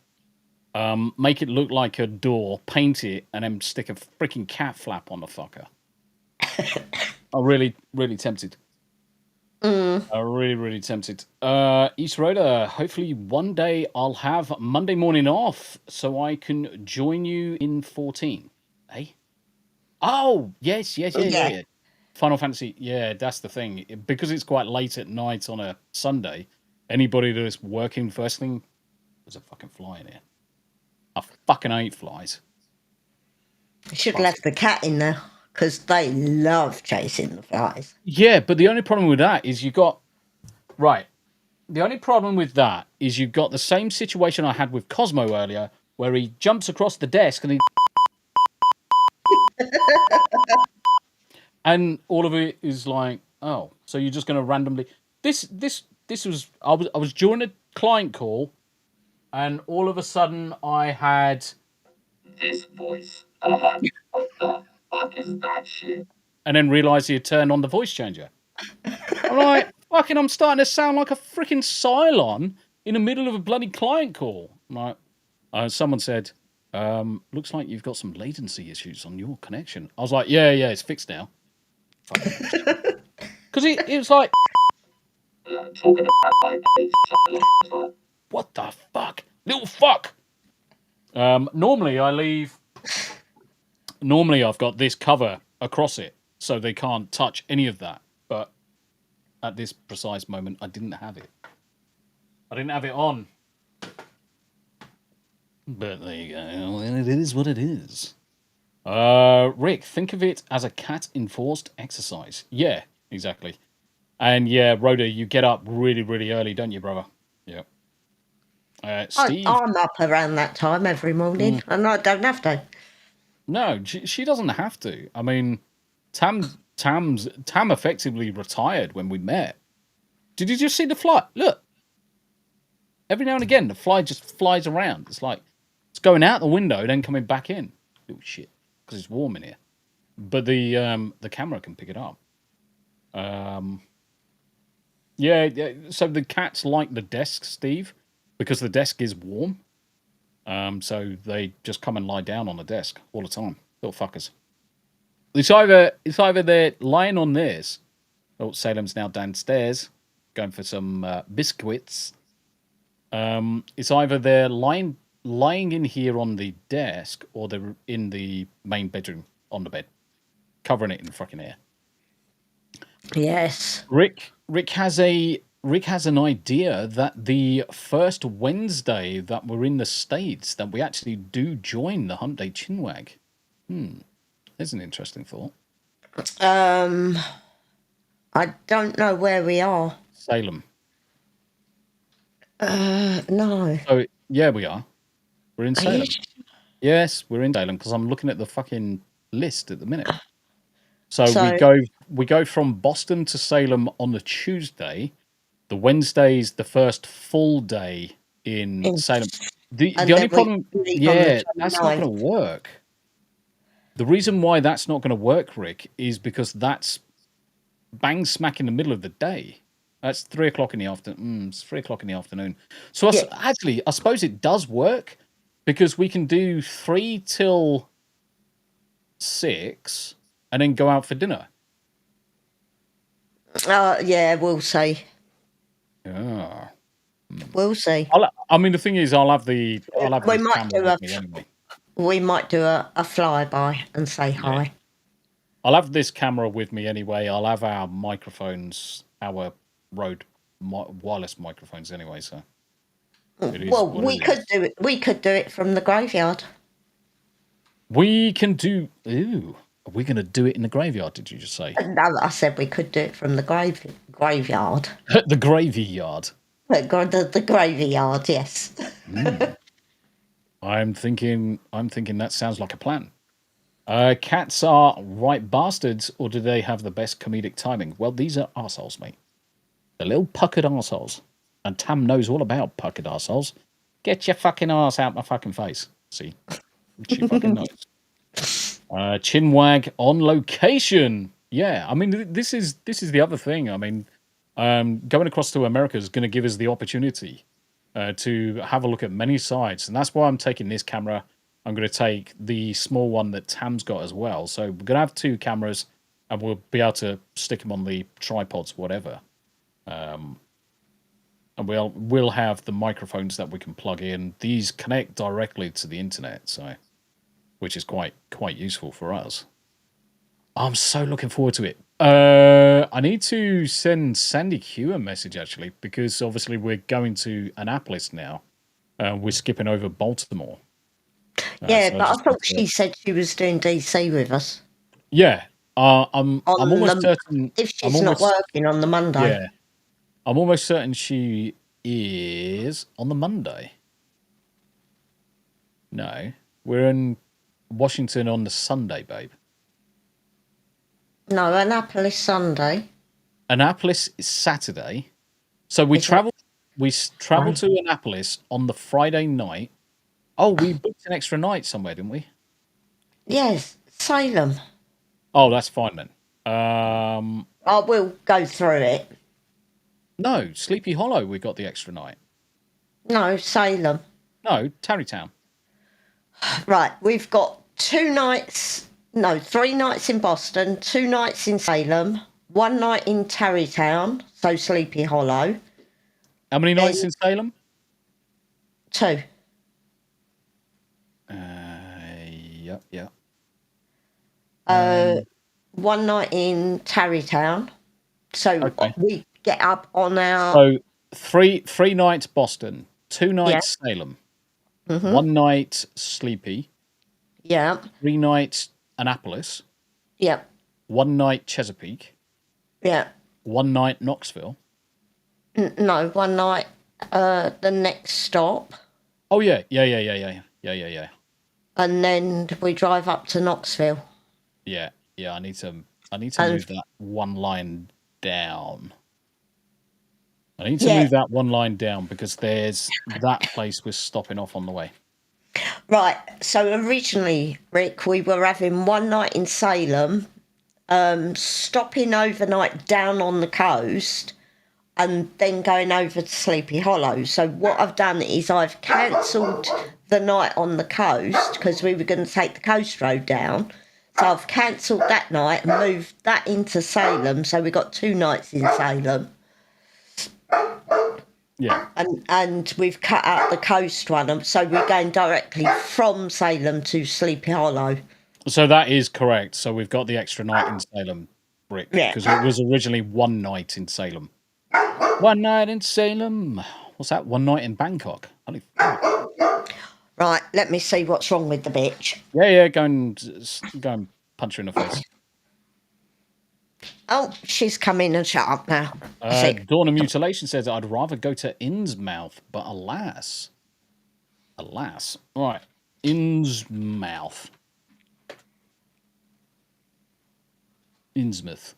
Speaker 3: make it look like a door, paint it, and then stick a freaking cat flap on the fucker. I'm really, really tempted. I'm really, really tempted. East Rhoda, hopefully one day I'll have Monday morning off so I can join you in 14. Eh? Oh, yes. Final Fantasy, yeah, that's the thing. Because it's quite late at night on a Sunday, anybody that's working first thing, there's a fucking fly in here. I fucking hate flies.
Speaker 2: You should have left the cat in there, because they love chasing the flies.
Speaker 3: Yeah, but the only problem with that is you've got the same situation I had with Cosmo earlier, where he jumps across the desk and he and all of it is like, oh, so you're just going to randomly. This was I was during a client call, and all of a sudden I had
Speaker 5: this voice. What the fuck is that shit?
Speaker 3: And then realised he had turned on the voice changer. I'm like, fucking, I'm starting to sound like a freaking Cylon in the middle of a bloody client call. I'm like, someone said, looks like you've got some latency issues on your connection. I was like, yeah, it's fixed now. Because it was like, what the fuck? Little fuck! Normally I've got this cover across it, so they can't touch any of that. But at this precise moment, I didn't have it. I didn't have it on. But there you go. It is what it is. Rick, think of it as a cat-enforced exercise. Yeah, exactly. And yeah, Rhoda, you get up really, really early, don't you, brother? Yeah. Steve?
Speaker 2: I'm up around that time every morning, and I don't have to.
Speaker 3: No, she doesn't have to. I mean, Tam effectively retired when we met. Did you just see the fly? Look. Every now and again, the fly just flies around. It's like it's going out the window, then coming back in. Little shit, because it's warm in here. But the camera can pick it up. Yeah. So the cats like the desk, Steve, because the desk is warm. So they just come and lie down on the desk all the time. Little fuckers. It's either they're lying on this. Oh, Salem's now downstairs, going for some biscuits. It's either they're lying in here on the desk, or they're in the main bedroom on the bed, covering it in fucking air.
Speaker 2: Yes.
Speaker 3: Rick has an idea that the first Wednesday that we're in the States, that we actually do join the Hump Day Chinwag. There's an interesting thought.
Speaker 2: I don't know where we are.
Speaker 3: Salem.
Speaker 2: No.
Speaker 3: Oh, yeah, we are. We're in
Speaker 2: Are you
Speaker 3: Salem. Yes, we're in Salem because I'm looking at the fucking list at the minute. So we go from Boston to Salem on the Tuesday. The Wednesday's the first full day in Salem. The
Speaker 2: and
Speaker 3: only
Speaker 2: then we
Speaker 3: problem,
Speaker 2: leave on the
Speaker 3: that's not going
Speaker 2: 29th.
Speaker 3: to work. The reason why that's not going to work, Rick, is because that's bang smack in the middle of the day. That's 3 o'clock in the afternoon. It's 3 o'clock in the afternoon. So actually, I suppose it does work because we can do 3 till 6 and then go out for dinner.
Speaker 2: Yeah, we'll see.
Speaker 3: Yeah.
Speaker 2: We'll see.
Speaker 3: I mean, the thing is, I'll have the
Speaker 2: We might
Speaker 3: camera
Speaker 2: do
Speaker 3: with me anyway.
Speaker 2: We might do a flyby and say hi.
Speaker 3: I'll have this camera with me anyway. I'll have our microphones, our Rode wireless microphones anyway. So,
Speaker 2: Well, we could do it. We could do it from the graveyard.
Speaker 3: We can do. Ooh, are we going to do it in the graveyard? Did you just say?
Speaker 2: No, I said we could do it from the graveyard.
Speaker 3: The graveyard.
Speaker 2: The graveyard, yes.
Speaker 3: I'm thinking that sounds like a plan. Cats are right bastards, or do they have the best comedic timing? Well, these are arseholes, mate. They're little puckered arseholes. And Tam knows all about puckered arseholes. Get your fucking arse out my fucking face. See? She fucking knows. Chinwag on location. Yeah, I mean, this is the other thing. I mean, going across to America is going to give us the opportunity to have a look at many sites. And that's why I'm taking this camera. I'm going to take the small one that Tam's got as well. So we're going to have 2 cameras and we'll be able to stick them on the tripods, whatever. And we'll have the microphones that we can plug in. These connect directly to the internet, so which is quite useful for us. I'm so looking forward to it. I need to send Sandy Q a message actually, because obviously we're going to Annapolis now. We're skipping over Baltimore.
Speaker 2: Yeah,
Speaker 3: so
Speaker 2: but I thought she said she was doing DC with us.
Speaker 3: Yeah, I'm almost certain.
Speaker 2: If she's not working on the Monday.
Speaker 3: Yeah, I'm almost certain she is on the Monday. No, we're in Washington on the Sunday, babe.
Speaker 2: No, Annapolis Sunday.
Speaker 3: Annapolis is Saturday. So we travel to Annapolis on the Friday night. Oh, we booked an extra night somewhere, didn't we?
Speaker 2: Yes, Salem.
Speaker 3: Oh, that's fine then.
Speaker 2: I will go through it.
Speaker 3: No, Sleepy Hollow, we got the extra night.
Speaker 2: No, Salem.
Speaker 3: No, Tarrytown.
Speaker 2: Right, we've got 3 nights in Boston, 2 nights in Salem, 1 night in Tarrytown, so Sleepy Hollow.
Speaker 3: How many nights in Salem?
Speaker 2: 2.
Speaker 3: Yep.
Speaker 2: 1 night in Tarrytown. So we get up on our...
Speaker 3: So 3 nights Boston, 2 nights Salem, 1 night Sleepy.
Speaker 2: Yeah.
Speaker 3: 3 nights Annapolis.
Speaker 2: Yeah.
Speaker 3: 1 night Chesapeake.
Speaker 2: Yeah.
Speaker 3: 1 night Knoxville.
Speaker 2: No, 1 night the next stop.
Speaker 3: Oh yeah.
Speaker 2: And then we drive up to Knoxville.
Speaker 3: Yeah. I need to move that 1 line down. Move that 1 line down because there's that place we're stopping off on the way.
Speaker 2: Right. So originally, Rick, we were having 1 night in Salem, stopping overnight down on the coast, and then going over to Sleepy Hollow. So what I've done is I've cancelled the night on the coast because we were going to take the coast road down. So I've cancelled that night and moved that into Salem. So we got 2 nights in Salem.
Speaker 3: Yeah.
Speaker 2: And we've cut out the coast one. So we're going directly from Salem to Sleepy Hollow.
Speaker 3: So that is correct. So we've got the extra night in Salem, Rick.
Speaker 2: Yeah.
Speaker 3: Because it was originally 1 night in Salem. 1 night in Salem. What's that? 1 night in Bangkok. Holy fuck.
Speaker 2: Right, let me see what's wrong with the bitch.
Speaker 3: Yeah, go and punch her in the face.
Speaker 2: Oh, she's come in and shut up now.
Speaker 3: Dawn of Mutilation says, I'd rather go to Innsmouth, but alas. Right, Innsmouth. Innsmouth.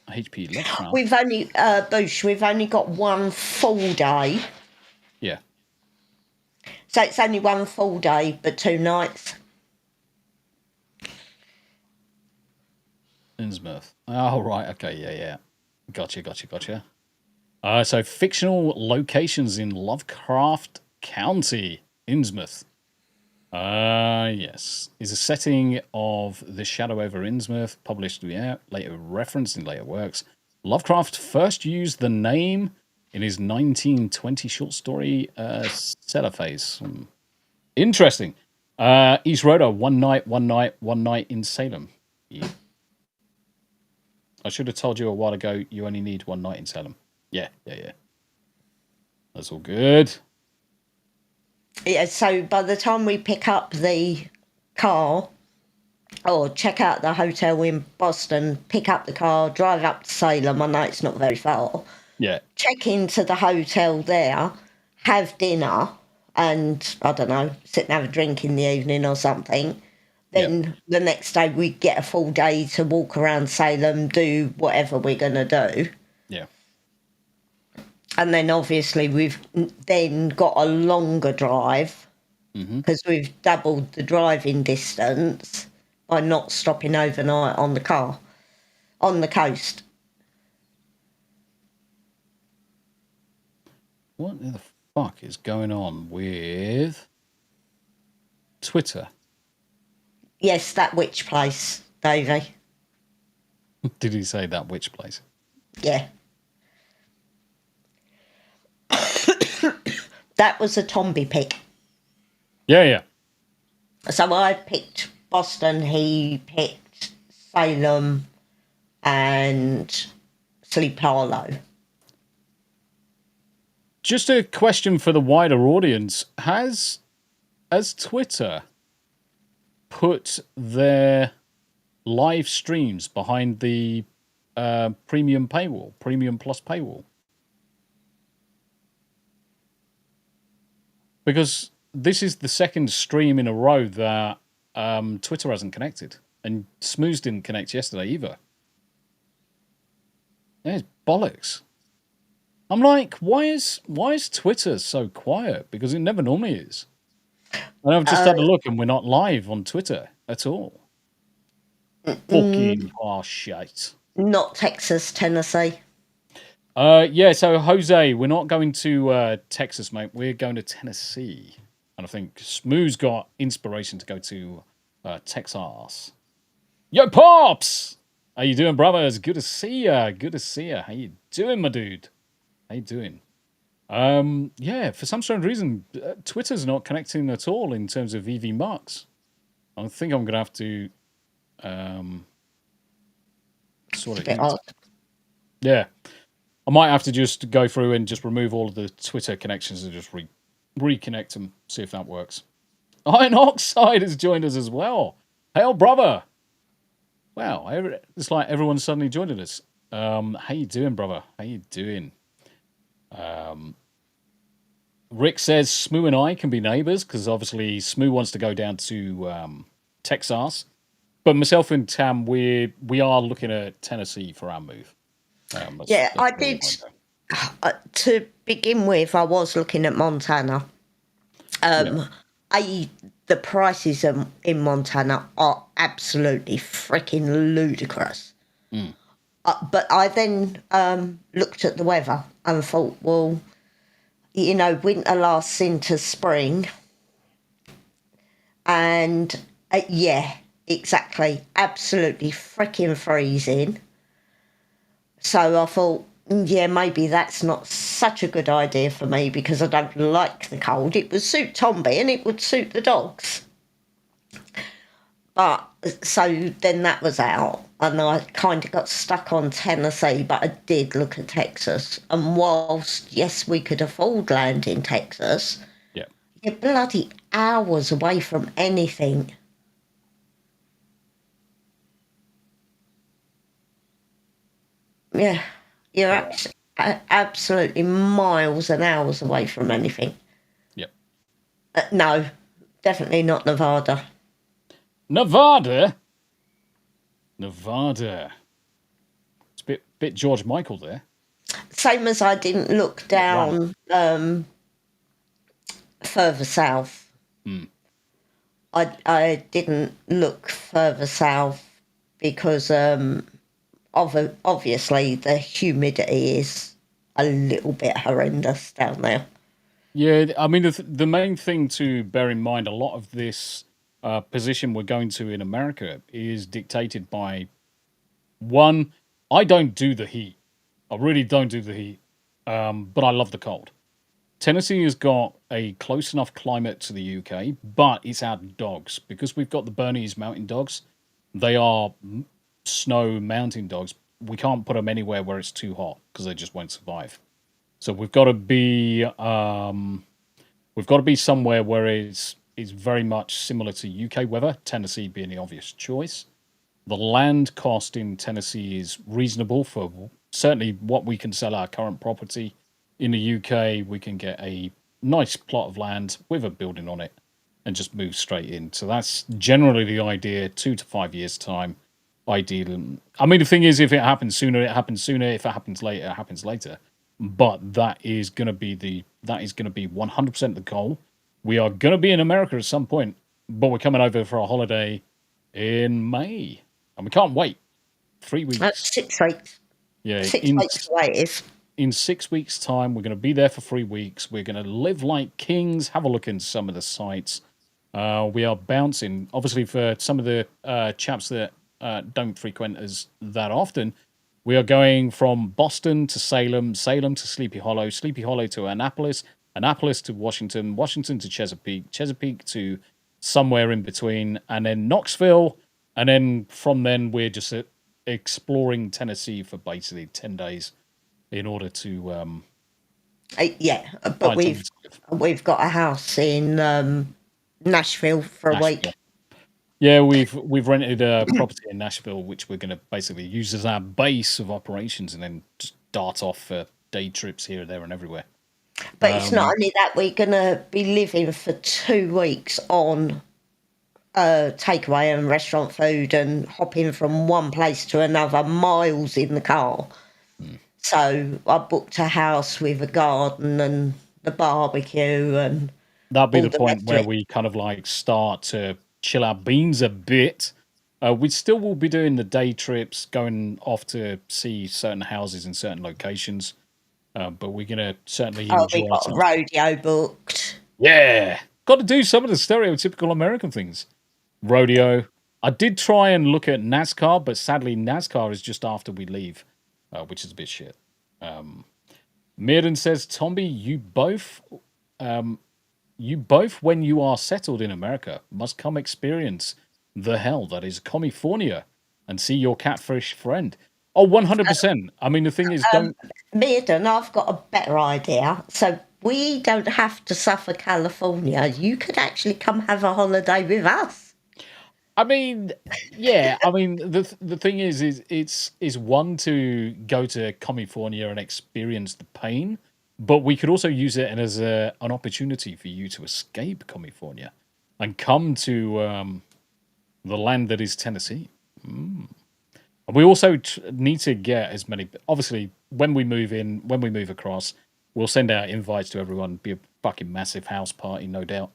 Speaker 3: HP Lovecraft.
Speaker 2: We've only, Boosh, we've only got one full day.
Speaker 3: Yeah.
Speaker 2: So it's only one full day, but 2 nights.
Speaker 3: Innsmouth. Oh, right. Okay. Yeah. Gotcha. So fictional locations in Lovecraft County, Innsmouth. Yes. Is a setting of The Shadow over Innsmouth, published, later referenced in later works. Lovecraft first used the name in his 1920 short story, Cellarface. Interesting. East Rhoda, one night in Salem. Yeah. I should have told you a while ago, you only need 1 night in Salem. Yeah. That's all good.
Speaker 2: Yeah, so by the time we pick up the car, or check out the hotel in Boston, pick up the car, drive up to Salem, I know it's not very far,
Speaker 3: Yeah.
Speaker 2: check into the hotel there, have dinner, and, I don't know, sit and have a drink in the evening or something. Then the next day we get a full day to walk around Salem, do whatever we're going to do.
Speaker 3: Yeah.
Speaker 2: And then obviously we've then got a longer drive because we've doubled the driving distance by not stopping overnight on the coast.
Speaker 3: What the fuck is going on with Twitter?
Speaker 2: Yes, that witch place, Davey.
Speaker 3: Did he say that witch place?
Speaker 2: Yeah. That was a Tombi pick.
Speaker 3: Yeah.
Speaker 2: So I picked Boston, he picked Salem and Sleep Hollow.
Speaker 3: Just a question for the wider audience. Has Twitter put their live streams behind the premium plus paywall? Because this is the second stream in a row that Twitter hasn't connected, and Smooze didn't connect yesterday either. It's bollocks. I'm like, why is Twitter so quiet? Because it never normally is. And I've just had a look, and we're not live on Twitter at all. Fucking shit.
Speaker 2: Not Texas, Tennessee.
Speaker 3: Yeah, so Jose, we're not going to Texas, mate. We're going to Tennessee. And I think Smoo's got inspiration to go to Texas. Yo, Pops! How you doing, brothers? Good to see ya. How you doing, my dude? How you doing? Yeah, for some strange reason, Twitter's not connecting at all in terms of EV marks. I think I'm going to have to sort it out. Yeah. I might have to just go through and just remove all of the Twitter connections and just reconnect them, see if that works. Iron Oxide has joined us as well. Hail, brother. Wow, it's like everyone's suddenly joining us. How you doing, brother? How you doing? Rick says Smoo and I can be neighbours because obviously Smoo wants to go down to Texas, but myself and Tam we are looking at Tennessee for our move.
Speaker 2: I did. To begin with, I was looking at Montana. The prices in Montana are absolutely freaking ludicrous. But I then looked at the weather and thought, well, winter lasts into spring. And yeah, exactly. Absolutely freaking freezing. So I thought, yeah, maybe that's not such a good idea for me because I don't like the cold. It would suit Tombi and it would suit the dogs. But so then that was out and I kind of got stuck on Tennessee, but I did look at Texas. And whilst, yes, we could afford land in Texas, you're bloody hours away from anything. Yeah, you're absolutely miles and hours away from anything.
Speaker 3: Yep.
Speaker 2: No, definitely not Nevada.
Speaker 3: Nevada. It's a bit George Michael there.
Speaker 2: Same as I didn't look down further south. I didn't look further south because obviously the humidity is a little bit horrendous down there.
Speaker 3: Yeah, I mean, the main thing to bear in mind, a lot of this position we're going to in America is dictated by, one, I don't do the heat. I really don't do the heat, but I love the cold. Tennessee has got a close enough climate to the UK, but it's our dogs. Because we've got the Bernese mountain dogs, they are snow mountain dogs. We can't put them anywhere where it's too hot because they just won't survive. So we've got to be somewhere where it's very much similar to UK weather, Tennessee being the obvious choice. The land cost in Tennessee is reasonable for certainly what we can sell our current property. In the UK, we can get a nice plot of land with a building on it and just move straight in. So that's generally the idea, 2 to 5 years' time, ideal. I mean, the thing is, if it happens sooner, it happens sooner. If it happens later, it happens later. But that is going to be 100% the goal. We are going to be in America at some point, but we're coming over for a holiday in May. And we can't wait. 3 weeks.
Speaker 2: That's 6 weeks.
Speaker 3: Yeah,
Speaker 2: 6 weeks away it is.
Speaker 3: In 6 weeks' time, we're going to be there for 3 weeks. We're going to live like kings, have a look in some of the sites. We are bouncing. Obviously, for some of the chaps that don't frequent us that often, we are going from Boston to Salem, Salem to Sleepy Hollow, Sleepy Hollow to Annapolis, Annapolis to Washington, Washington to Chesapeake, Chesapeake to somewhere in between, and then Knoxville. And then from then, we're just exploring Tennessee for basically 10 days. In order to
Speaker 2: but we've got a house in Nashville for a week.
Speaker 3: Yeah, we've rented a property in Nashville, which we're going to basically use as our base of operations, and then just dart off for day trips here, there, and everywhere.
Speaker 2: But it's not only that; we're going to be living for 2 weeks on takeaway and restaurant food, and hopping from one place to another, miles in the car. So I booked a house with a garden and the barbecue, and
Speaker 3: that'll be the point where we kind of like start to chill our beans a bit. We still will be doing the day trips, going off to see certain houses in certain locations, but we're gonna certainly enjoy.
Speaker 2: We got a rodeo booked.
Speaker 3: Yeah, got to do some of the stereotypical American things. Rodeo. I did try and look at NASCAR, but sadly NASCAR is just after we leave. Which is a bit shit. Mirren says, Tombi, you both, when you are settled in America, must come experience the hell that is California and see your catfish friend. Oh, 100%. I mean, the thing is,
Speaker 2: Mirren, I've got a better idea. So we don't have to suffer California. You could actually come have a holiday with us.
Speaker 3: I mean, yeah. I mean, the thing is it's one to go to California and experience the pain, but we could also use it as an opportunity for you to escape California and come to the land that is Tennessee. And we also need to get as many. Obviously, when we move across, we'll send out invites to everyone. Be a fucking massive house party, no doubt.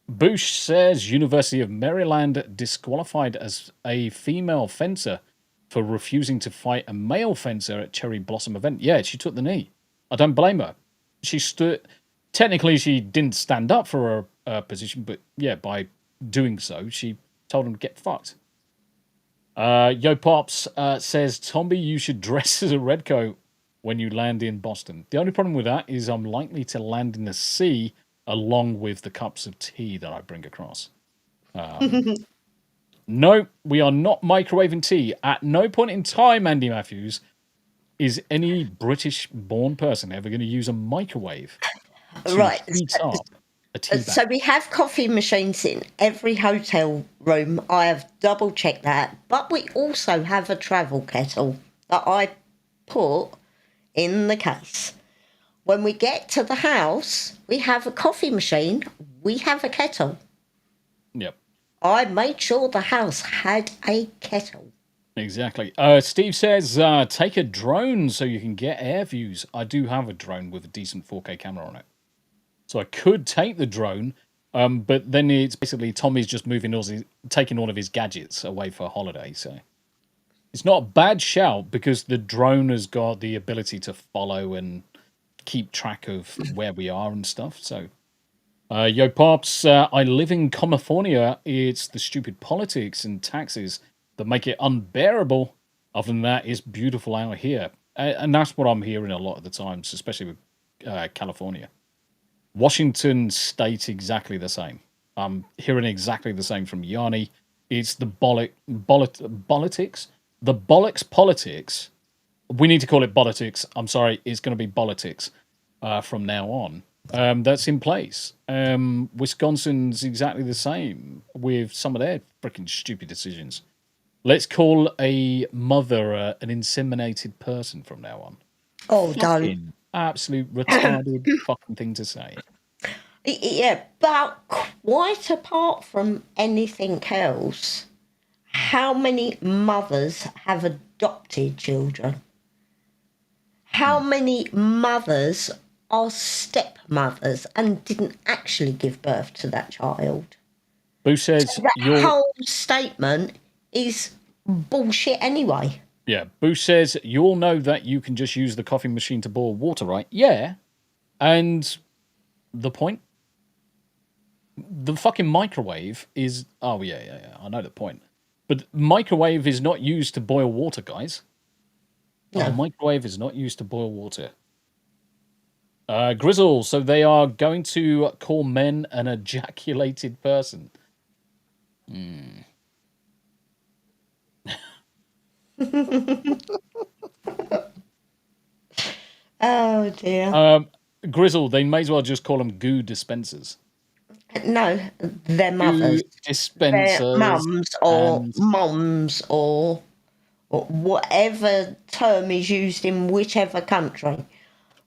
Speaker 3: Bush says University of Maryland disqualified as a female fencer for refusing to fight a male fencer at Cherry Blossom event. Yeah, she took the knee. I don't blame her. She stood. Technically, she didn't stand up for her position, but yeah, by doing so, she told him to get fucked. Yo Pops says, Tombi, you should dress as a redcoat when you land in Boston. The only problem with that is I'm likely to land in the sea along with the cups of tea that I bring across. No, we are not microwaving tea. At no point in time, Andy Matthews, is any British-born person ever going to use a microwave to heat up a tea bag.
Speaker 2: So we have coffee machines in every hotel room. I have double-checked that. But we also have a travel kettle. that I put in the case. When we get to the house, we have a coffee machine, we have a kettle.
Speaker 3: Yep.
Speaker 2: I made sure the house had a kettle.
Speaker 3: Exactly. Steve says, take a drone so you can get air views. I do have a drone with a decent 4K camera on it. So I could take the drone, but then it's basically Tommy's just taking all of his gadgets away for a holiday. So it's not a bad shout because the drone has got the ability to follow and keep track of where we are and stuff. So, yo, Pops, I live in California. It's the stupid politics and taxes that make it unbearable. Other than that, it's beautiful out here. And that's what I'm hearing a lot of the times, especially with California. Washington State, exactly the same. I'm hearing exactly the same from Yanni. It's the politics. The bollocks politics. We need to call it politics. I'm sorry, it's going to be politics from now on. That's in place. Wisconsin's exactly the same with some of their freaking stupid decisions. Let's call a mother an inseminated person from now on.
Speaker 2: Oh,
Speaker 3: Fucking absolute retarded fucking thing to say.
Speaker 2: Yeah, but quite apart from anything else, how many mothers have adopted children? How many mothers are stepmothers and didn't actually give birth to that child?
Speaker 3: Boo says
Speaker 2: That whole statement is bullshit anyway.
Speaker 3: Yeah, Boo says you all know that you can just use the coffee machine to boil water, right? Yeah. And the point? The fucking microwave is... Oh, yeah. I know the point. But microwave is not used to boil water, guys.
Speaker 2: No.
Speaker 3: A microwave is not used to boil water. Grizzle, so they are going to call men an ejaculated person.
Speaker 2: Oh, dear.
Speaker 3: Grizzle, they may as well just call them goo dispensers.
Speaker 2: No, their mothers.
Speaker 3: Goo dispensers.
Speaker 2: Their mums or whatever term is used in whichever country.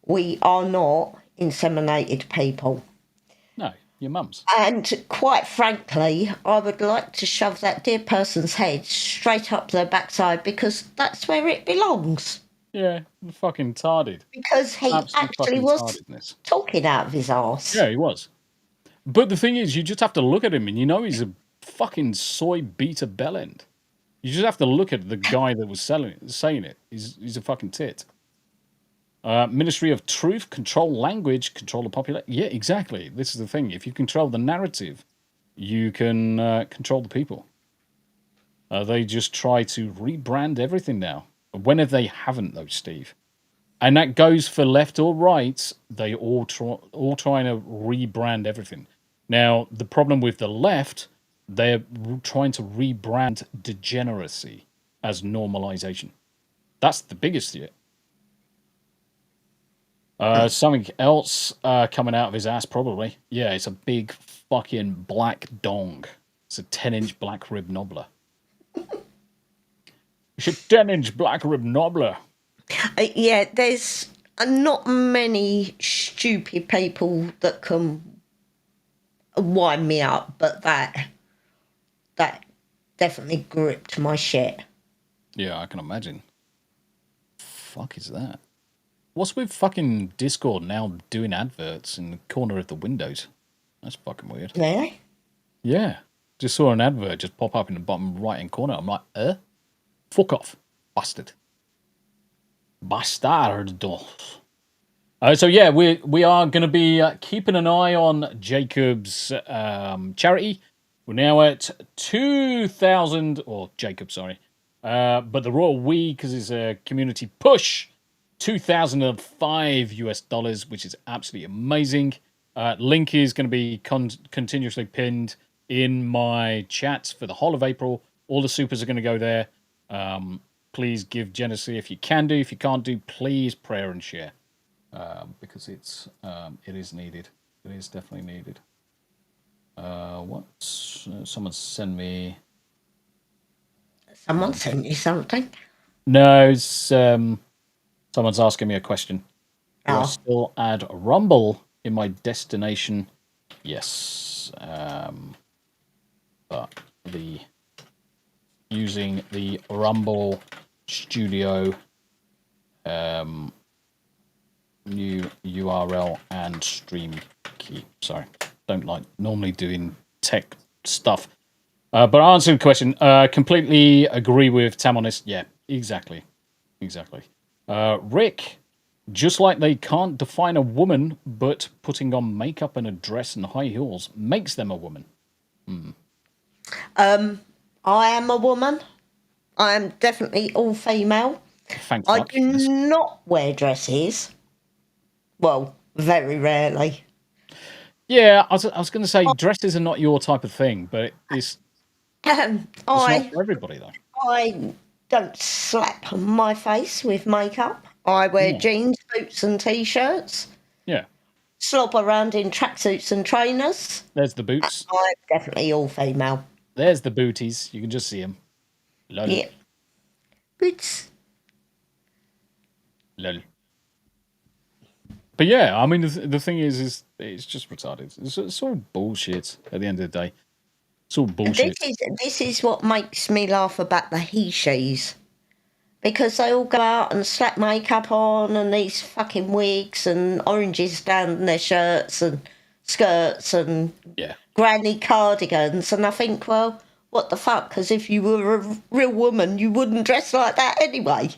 Speaker 2: We are not inseminated people.
Speaker 3: No, your mums.
Speaker 2: And quite frankly, I would like to shove that dear person's head straight up their backside because that's where it belongs.
Speaker 3: Yeah, fucking tarded.
Speaker 2: Because he actually was talking out of his arse.
Speaker 3: Yeah, he was. But the thing is, you just have to look at him and you know he's a fucking soy beta bellend. You just have to look at the guy that was saying it. He's a fucking tit. Ministry of Truth, control language, control the population. Yeah, exactly. This is the thing. If you control the narrative, you can control the people. They just try to rebrand everything now. When if they haven't, though, Steve? And that goes for left or right. They all trying to rebrand everything. Now, the problem with the left, they're trying to rebrand degeneracy as normalization. That's the biggest yet. Something else coming out of his ass, probably. Yeah, it's a big fucking black dong. It's a 10-inch black rib knobbler. It's a 10-inch black rib knobbler.
Speaker 2: Yeah, there's not many stupid people that can wind me up, but that definitely gripped my shit.
Speaker 3: Yeah, I can imagine. Fuck is that? What's with fucking Discord now doing adverts in the corner of the windows? That's fucking weird.
Speaker 2: Really?
Speaker 3: Yeah. Just saw an advert just pop up in the bottom right-hand corner. I'm like, fuck off, bastard. Bastardo. So yeah, we are going to be keeping an eye on Jacob's charity. We're now at 2,000, or Jacob, sorry. But the Royal We, because it's a community push, $2,005 which is absolutely amazing. Link is going to be continuously pinned in my chats for the whole of April. All the supers are going to go there. Please give generously if you can do. If you can't do, please prayer and share. Because it is needed. It is definitely needed. Someone send me...
Speaker 2: Someone sent you something?
Speaker 3: No, it's, someone's asking me a question. Do I
Speaker 2: Oh.
Speaker 3: still add Rumble in my destination? Yes. But using the Rumble Studio new URL and stream key. Sorry, don't like normally doing tech stuff. But answering the question, completely agree with Tam on this. Yeah, exactly. Rick, just like they can't define a woman, but putting on makeup and a dress and high heels makes them a woman.
Speaker 2: I am a woman. I am definitely all female.
Speaker 3: Thanks,
Speaker 2: I
Speaker 3: fuck.
Speaker 2: do not wear dresses. Well, very rarely.
Speaker 3: Yeah, I was going to say dresses are not your type of thing, but it's not
Speaker 2: I
Speaker 3: for everybody though.
Speaker 2: I don't slap my face with makeup. I wear
Speaker 3: No.
Speaker 2: jeans, boots, and t-shirts.
Speaker 3: Yeah,
Speaker 2: Slob around in tracksuits and trainers.
Speaker 3: there's the boots.
Speaker 2: I'm definitely all female.
Speaker 3: There's the booties. You can just see them. Lol.
Speaker 2: Yeah. Boots.
Speaker 3: Lol. But yeah, I mean, the thing is it's just retarded. It's all bullshit at the end of the day. It's all bullshit.
Speaker 2: This is what makes me laugh about the he-she's. Because they all go out and slap makeup on and these fucking wigs and oranges down their shirts and skirts and
Speaker 3: Yeah.
Speaker 2: granny cardigans. And I think, well, what the fuck? Because if you were a real woman, you wouldn't dress like that anyway.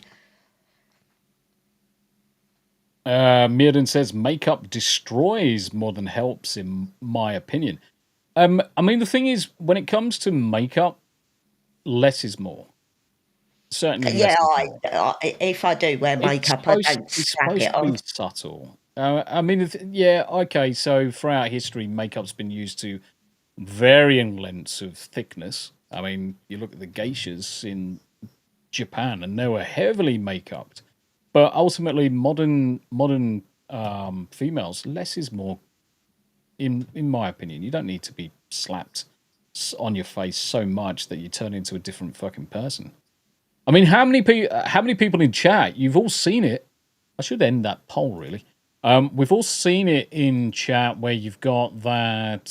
Speaker 3: Mirden says makeup destroys more than helps, in my opinion. I mean, the thing is, when it comes to makeup, less is more. Certainly,
Speaker 2: Yeah,
Speaker 3: less is more.
Speaker 2: if I do wear makeup, I don't
Speaker 3: It's
Speaker 2: slap
Speaker 3: supposed
Speaker 2: it
Speaker 3: to be
Speaker 2: on.
Speaker 3: subtle. I mean, yeah, okay. So throughout history, makeup's been used to varying lengths of thickness. I mean, you look at the geishas in Japan, and they were heavily make-upped. But ultimately, modern females, less is more. In my opinion, you don't need to be slapped on your face so much that you turn into a different fucking person. I mean, how many people in chat? You've all seen it. I should end that poll really. We've all seen it in chat where you've got that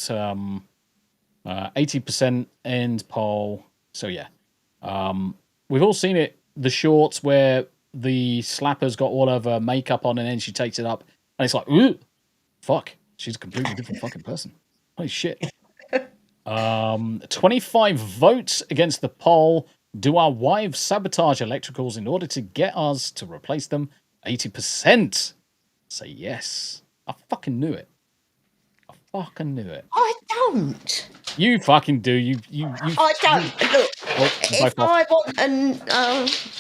Speaker 3: 80% end poll. So yeah, we've all seen it. The shorts where the slapper's got all of her makeup on and then she takes it up and it's like, ooh, fuck, she's a completely different fucking person. Holy shit. 25 votes against the poll. Do our wives sabotage electricals in order to get us to replace them? 80% say yes. I fucking knew it.
Speaker 2: I don't.
Speaker 3: You fucking do. You.
Speaker 2: I don't. Look,
Speaker 3: Oh,
Speaker 2: if I want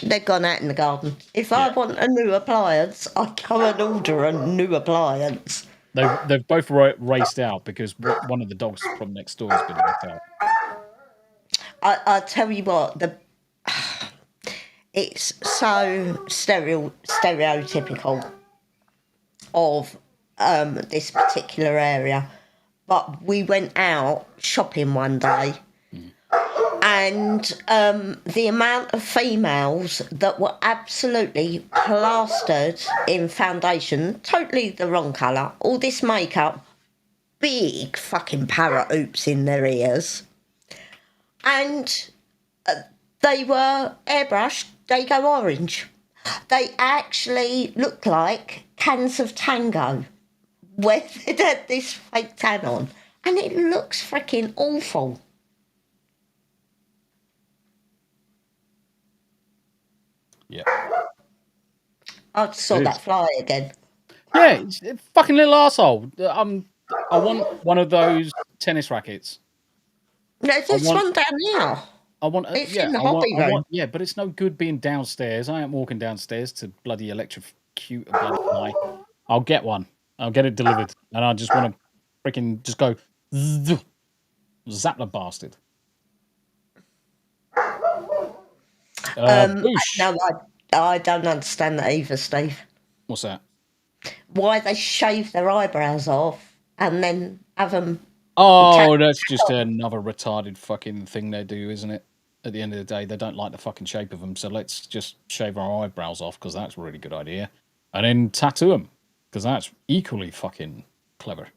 Speaker 2: they've gone out in the garden. If I want a new appliance, I go and order a new appliance.
Speaker 3: They've both raced out because one of the dogs from next door has been let out.
Speaker 2: I tell you what, it's so stereotypical of this particular area. But we went out shopping one day, and the amount of females that were absolutely plastered in foundation, totally the wrong colour, all this makeup, big fucking parrot hoops in their ears, and they were airbrushed, they go orange. They actually look like cans of Tango where they'd had this fake tan on, and it looks freaking awful.
Speaker 3: Yeah.
Speaker 2: I saw
Speaker 3: It
Speaker 2: that
Speaker 3: is.
Speaker 2: fly again.
Speaker 3: Yeah, it's a fucking little asshole. I want one of those tennis rackets.
Speaker 2: There's this one down here.
Speaker 3: I want.
Speaker 2: It's
Speaker 3: Yeah,
Speaker 2: in the
Speaker 3: I
Speaker 2: hobby room.
Speaker 3: want. Yeah, but it's no good being downstairs. I ain't walking downstairs to bloody electrocute a bloody fly. I'll get one. I'll get it delivered, and I just want to freaking just go zap the bastard. Boosh.
Speaker 2: No, I don't understand that either, Steve.
Speaker 3: What's that?
Speaker 2: Why they shave their eyebrows off and then have them...
Speaker 3: Oh, that's just another retarded fucking thing they do, isn't it? at the end of the day. They don't like the fucking shape of them, so let's just shave our eyebrows off because that's a really good idea, and then tattoo them because that's equally fucking clever.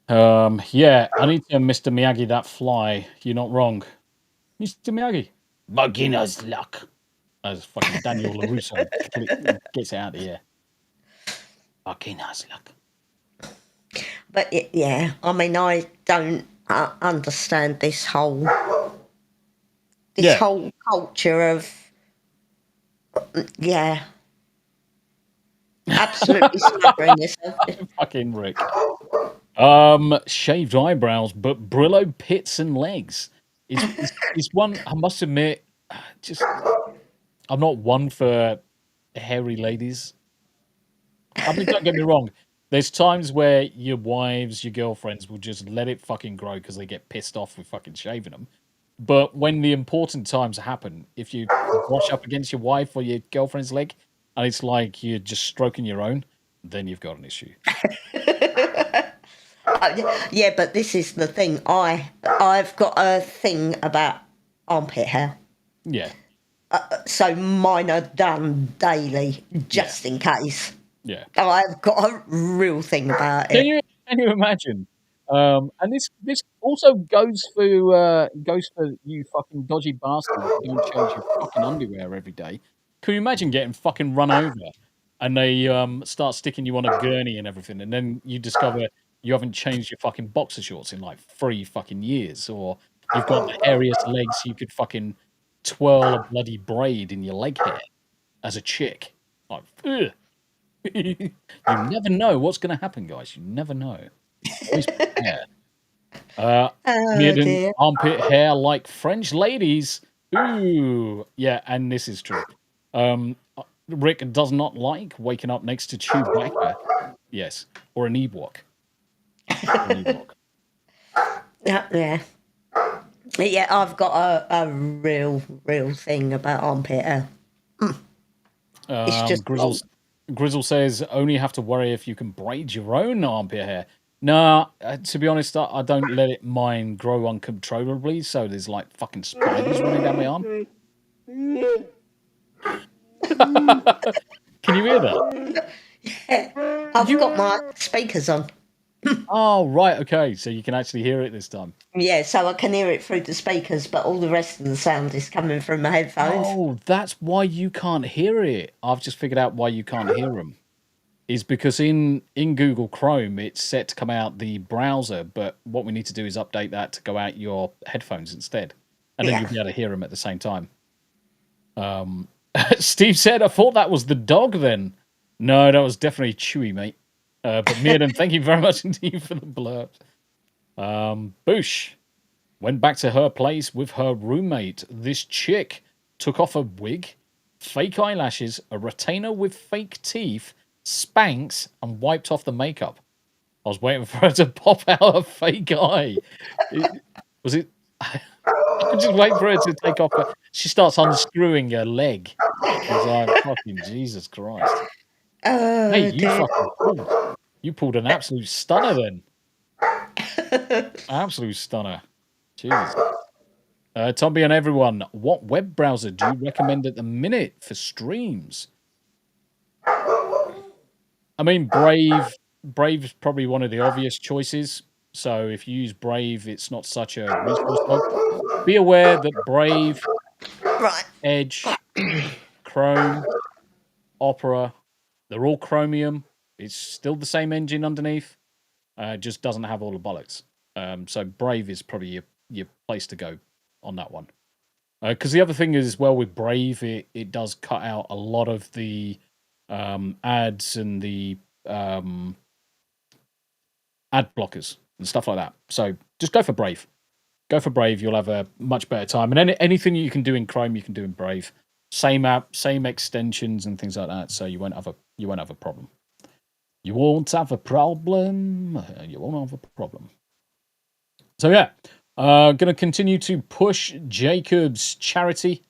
Speaker 3: Yeah, I need to Mr. Miyagi that fly. You're not wrong, Mr. Miyagi. Beginner's luck. As fucking Daniel LaRusso gets it out of the air. Beginner's luck.
Speaker 2: But yeah, I mean, I don't understand this whole whole culture of absolutely smothering yourself.
Speaker 3: Fucking Rick. Shaved eyebrows, but Brillo pits and legs. Is one, I must admit, just I'm not one for hairy ladies. I mean, don't get me wrong. There's times where your wives, your girlfriends will just let it fucking grow because they get pissed off with fucking shaving them. But when the important times happen, if you brush up against your wife or your girlfriend's leg and it's like you're just stroking your own, then you've got an issue.
Speaker 2: Yeah, but this is the thing. I've got a thing about armpit hair.
Speaker 3: Yeah.
Speaker 2: So mine are done daily, just in case.
Speaker 3: Yeah.
Speaker 2: I've got a real thing about it.
Speaker 3: Can you imagine? And this also goes for you fucking dodgy bastards who don't change your fucking underwear every day. Can you imagine getting fucking run over and they start sticking you on a gurney and everything, and then you discover you haven't changed your fucking boxer shorts in like 3 fucking years, or you've got the hairiest legs you could fucking twirl a bloody braid in your leg hair as a chick. Like, ugh. You never know what's going to happen, guys. You never know. Always prepare.
Speaker 2: Dear.
Speaker 3: Armpit hair like French ladies. Ooh, yeah, and this is true. Rick does not like waking up next to Chewbacca. Yes, or an Ewok.
Speaker 2: Yeah. Yeah, I've got a real thing about armpit hair. It's just
Speaker 3: Grizzle says only have to worry if you can braid your own armpit hair. Nah, to be honest, I don't let it grow uncontrollably, so there's like fucking spiders running down my arm. Can you hear that?
Speaker 2: Yeah, I've got my speakers on.
Speaker 3: Oh, right, okay, so you can actually hear it this time.
Speaker 2: Yeah, so I can hear it through the speakers, but all the rest of the sound is coming from my headphones.
Speaker 3: Oh, that's why you can't hear it. I've just figured out why you can't hear them. Is because in Google Chrome, it's set to come out the browser, but what we need to do is update that to go out your headphones instead. And then you'll be able to hear them at the same time. Steve said, I thought that was the dog then. No, that was definitely Chewy, mate. But Mirden, thank you very much indeed for the blurb. Boosh went back to her place with her roommate. This chick took off a wig, fake eyelashes, a retainer with fake teeth, Spanx, and wiped off the makeup. I was waiting for her to pop out a fake eye. Was it? I'm just waiting for her to take off her. She starts unscrewing her leg. I was like, fucking Jesus Christ. Hey, you pulled an absolute stunner then. Absolute stunner. Jesus. Tombi and everyone, what web browser do you recommend at the minute for streams? I mean, Brave is probably one of the obvious choices. So if you use Brave, it's not such a resource hog. Be aware that Brave, Edge, Chrome, Opera, they're all Chromium. It's still the same engine underneath. Just doesn't have all the bollocks. So Brave is probably your place to go on that one. Because the other thing is, as well, with Brave, it does cut out a lot of the ads and the ad blockers and stuff like that. So just go for Brave. Go for Brave. You'll have a much better time. And anything you can do in Chrome, you can do in Brave. Same app, same extensions and things like that. So you won't have a problem. You won't have a problem. You won't have a problem. So yeah, going to continue to push Jacob's charity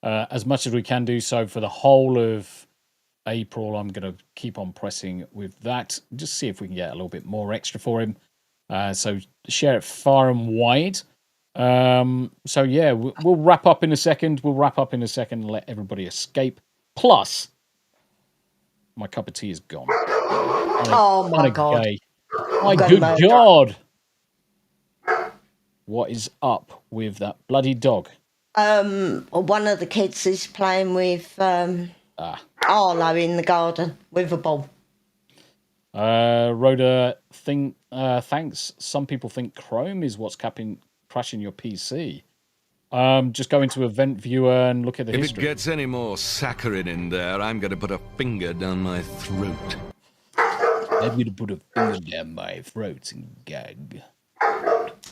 Speaker 3: as much as we can do. So for the whole of April, I'm going to keep on pressing with that. Just see if we can get a little bit more extra for him. So share it far and wide. So yeah, we'll wrap up in a second. And let everybody escape. Plus, my cup of tea is gone.
Speaker 2: Oh my God.
Speaker 3: Gay. My
Speaker 2: gonna
Speaker 3: good
Speaker 2: murder.
Speaker 3: God. What is up with that bloody dog?
Speaker 2: One of the kids is playing with Arlo in the garden with a ball.
Speaker 3: Rhoda, thanks. Some people think Chrome is what's crashing your PC. Just go into Event Viewer and look at the history.
Speaker 6: If it gets any more saccharine in there, I'm going to put a finger down my throat.
Speaker 3: I'm going to put a finger down my throat and gag.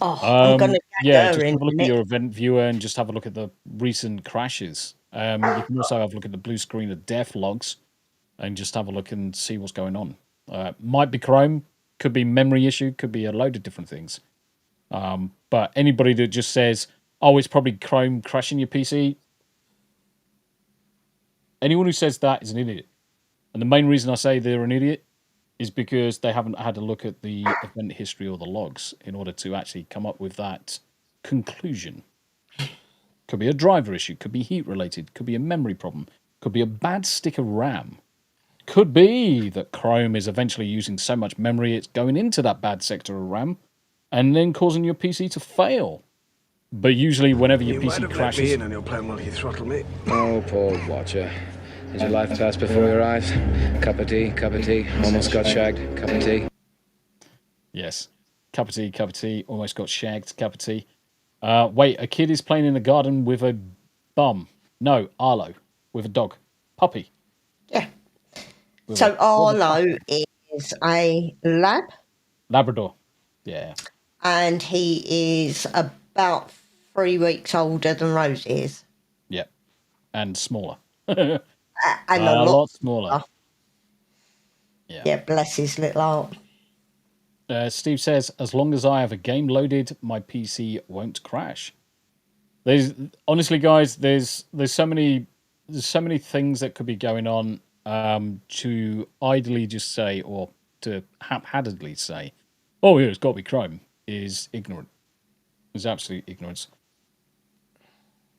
Speaker 2: Oh, I'm going to
Speaker 3: just have a look at your Event Viewer and just have a look at the recent crashes. You can also have a look at the blue screen of death logs and just have a look and see what's going on. Might be Chrome, could be memory issue, could be a load of different things. But anybody that just says, oh, it's probably Chrome crashing your PC, anyone who says that is an idiot. And the main reason I say they're an idiot is because they haven't had a look at the event history or the logs in order to actually come up with that conclusion. Could be a driver issue, could be heat related, could be a memory problem, could be a bad stick of RAM. Could be that Chrome is eventually using so much memory it's going into that bad sector of RAM and then causing your PC to fail. But usually whenever your PC crashes...
Speaker 7: on your plan while you throttle me.
Speaker 8: Oh, poor watcher. Did your life pass before your eyes? Cup of tea, almost got shagged, cup of tea.
Speaker 3: Yes, cup of tea, almost got shagged, cup of tea. Wait, a kid is playing in the garden with a bum. No, Arlo, with a dog. Puppy.
Speaker 2: Yeah. So Arlo is a
Speaker 3: Labrador. Yeah.
Speaker 2: And he is about 3 weeks older than Rosie is.
Speaker 3: Yep. And smaller.
Speaker 2: And a
Speaker 3: lot smaller.
Speaker 2: Yeah, bless his little heart.
Speaker 3: Steve says, as long as I have a game loaded, my PC won't crash. Honestly, guys, there's so many things that could be going on to idly just say, or to haphazardly say, oh yeah, it's got to be Chrome, is ignorant. It's absolute ignorance.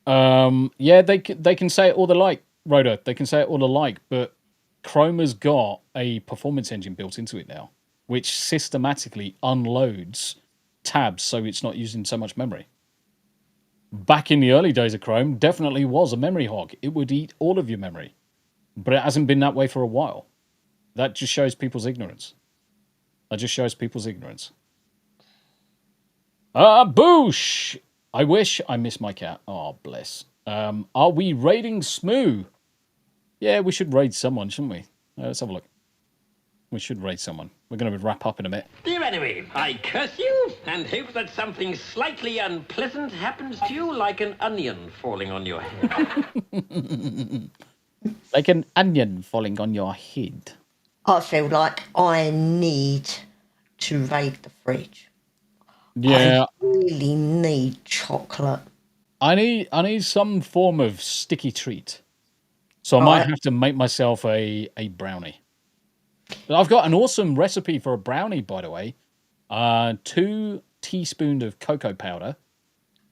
Speaker 3: Yeah, they can say it all they like, Rhoda. They can say it all they like, but Chrome has got a performance engine built into it now, which systematically unloads tabs so it's not using so much memory. Back in the early days of Chrome, definitely was a memory hog. It would eat all of your memory. But it hasn't been that way for a while. That just shows people's ignorance. Boosh! I wish I missed my cat. Oh, bless. Are we raiding Smoo? Yeah, we should raid someone, shouldn't we? Let's have a look. We should raid someone. We're going to wrap up in a minute.
Speaker 9: Dear enemy, I curse you and hope that something slightly unpleasant happens to you like an onion falling on your head.
Speaker 3: Like an onion falling on your head.
Speaker 2: I feel like I need to raid the fridge.
Speaker 3: Yeah.
Speaker 2: I really need chocolate.
Speaker 3: I need some form of sticky treat. So I might have to make myself a brownie. I've got an awesome recipe for a brownie, by the way. 2 teaspoons of cocoa powder,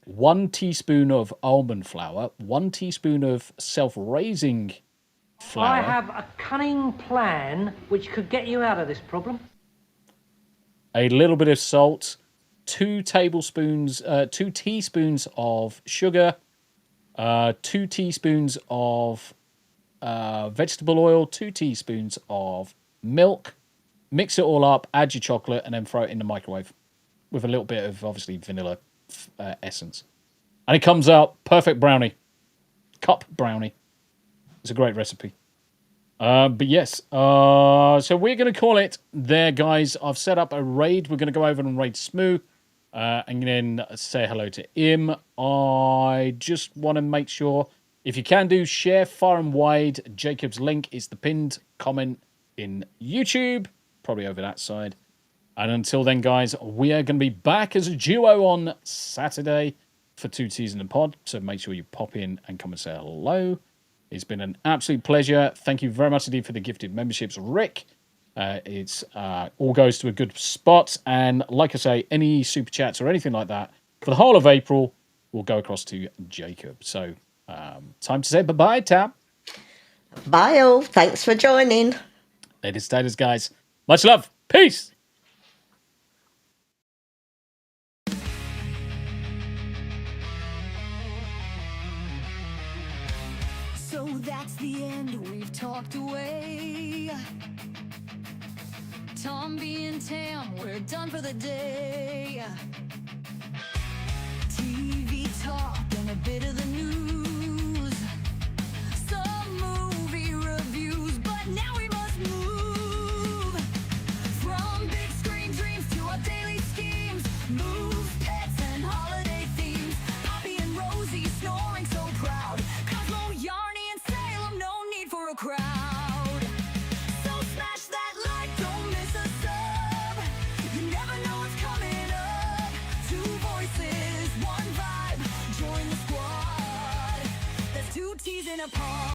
Speaker 3: 1 teaspoon of almond flour, 1 teaspoon of self-raising flour.
Speaker 10: I have a cunning plan which could get you out of this problem.
Speaker 3: A little bit of salt, 2 teaspoons of sugar, 2 teaspoons of vegetable oil, 2 teaspoons of milk. Mix it all up, add your chocolate, and then throw it in the microwave with a little bit of, obviously, vanilla essence. And it comes out perfect brownie. Cup brownie. It's a great recipe. But yes, so we're going to call it there, guys. I've set up a raid. We're going to go over and raid Smoo. And then say hello to Im. I just want to make sure, if you can do, share far and wide. Jacob's link is the pinned comment in YouTube, probably over that side. And until then, guys, we are going to be back as a duo on Saturday for 2 T's in the pod. So make sure you pop in and come and say hello. It's been an absolute pleasure. Thank you very much indeed for the gifted memberships, Rick. It's all goes to a good spot. And like I say, any super chats or anything like that, For the whole of April, we'll go across to Jacob. So, time to say bye-bye, Tam.
Speaker 2: Bye all. Thanks for joining.
Speaker 3: Ladies and gentlemen, guys, much love. Peace.
Speaker 7: So that's the end, we've talked away. Tombi and Tam, we're done for the day. TV talk and a bit of the news. Some movie reviews, but now we must move. From big screen dreams to our daily schemes. Moves, pets, and holiday themes. Poppy and Rosie snoring so proud. Cosmo, Yarny, and Salem, no need for a crowd. So smash that like, don't miss a sub. You never know what's coming up. Two voices, one vibe. Join the squad. There's two T's in a pod.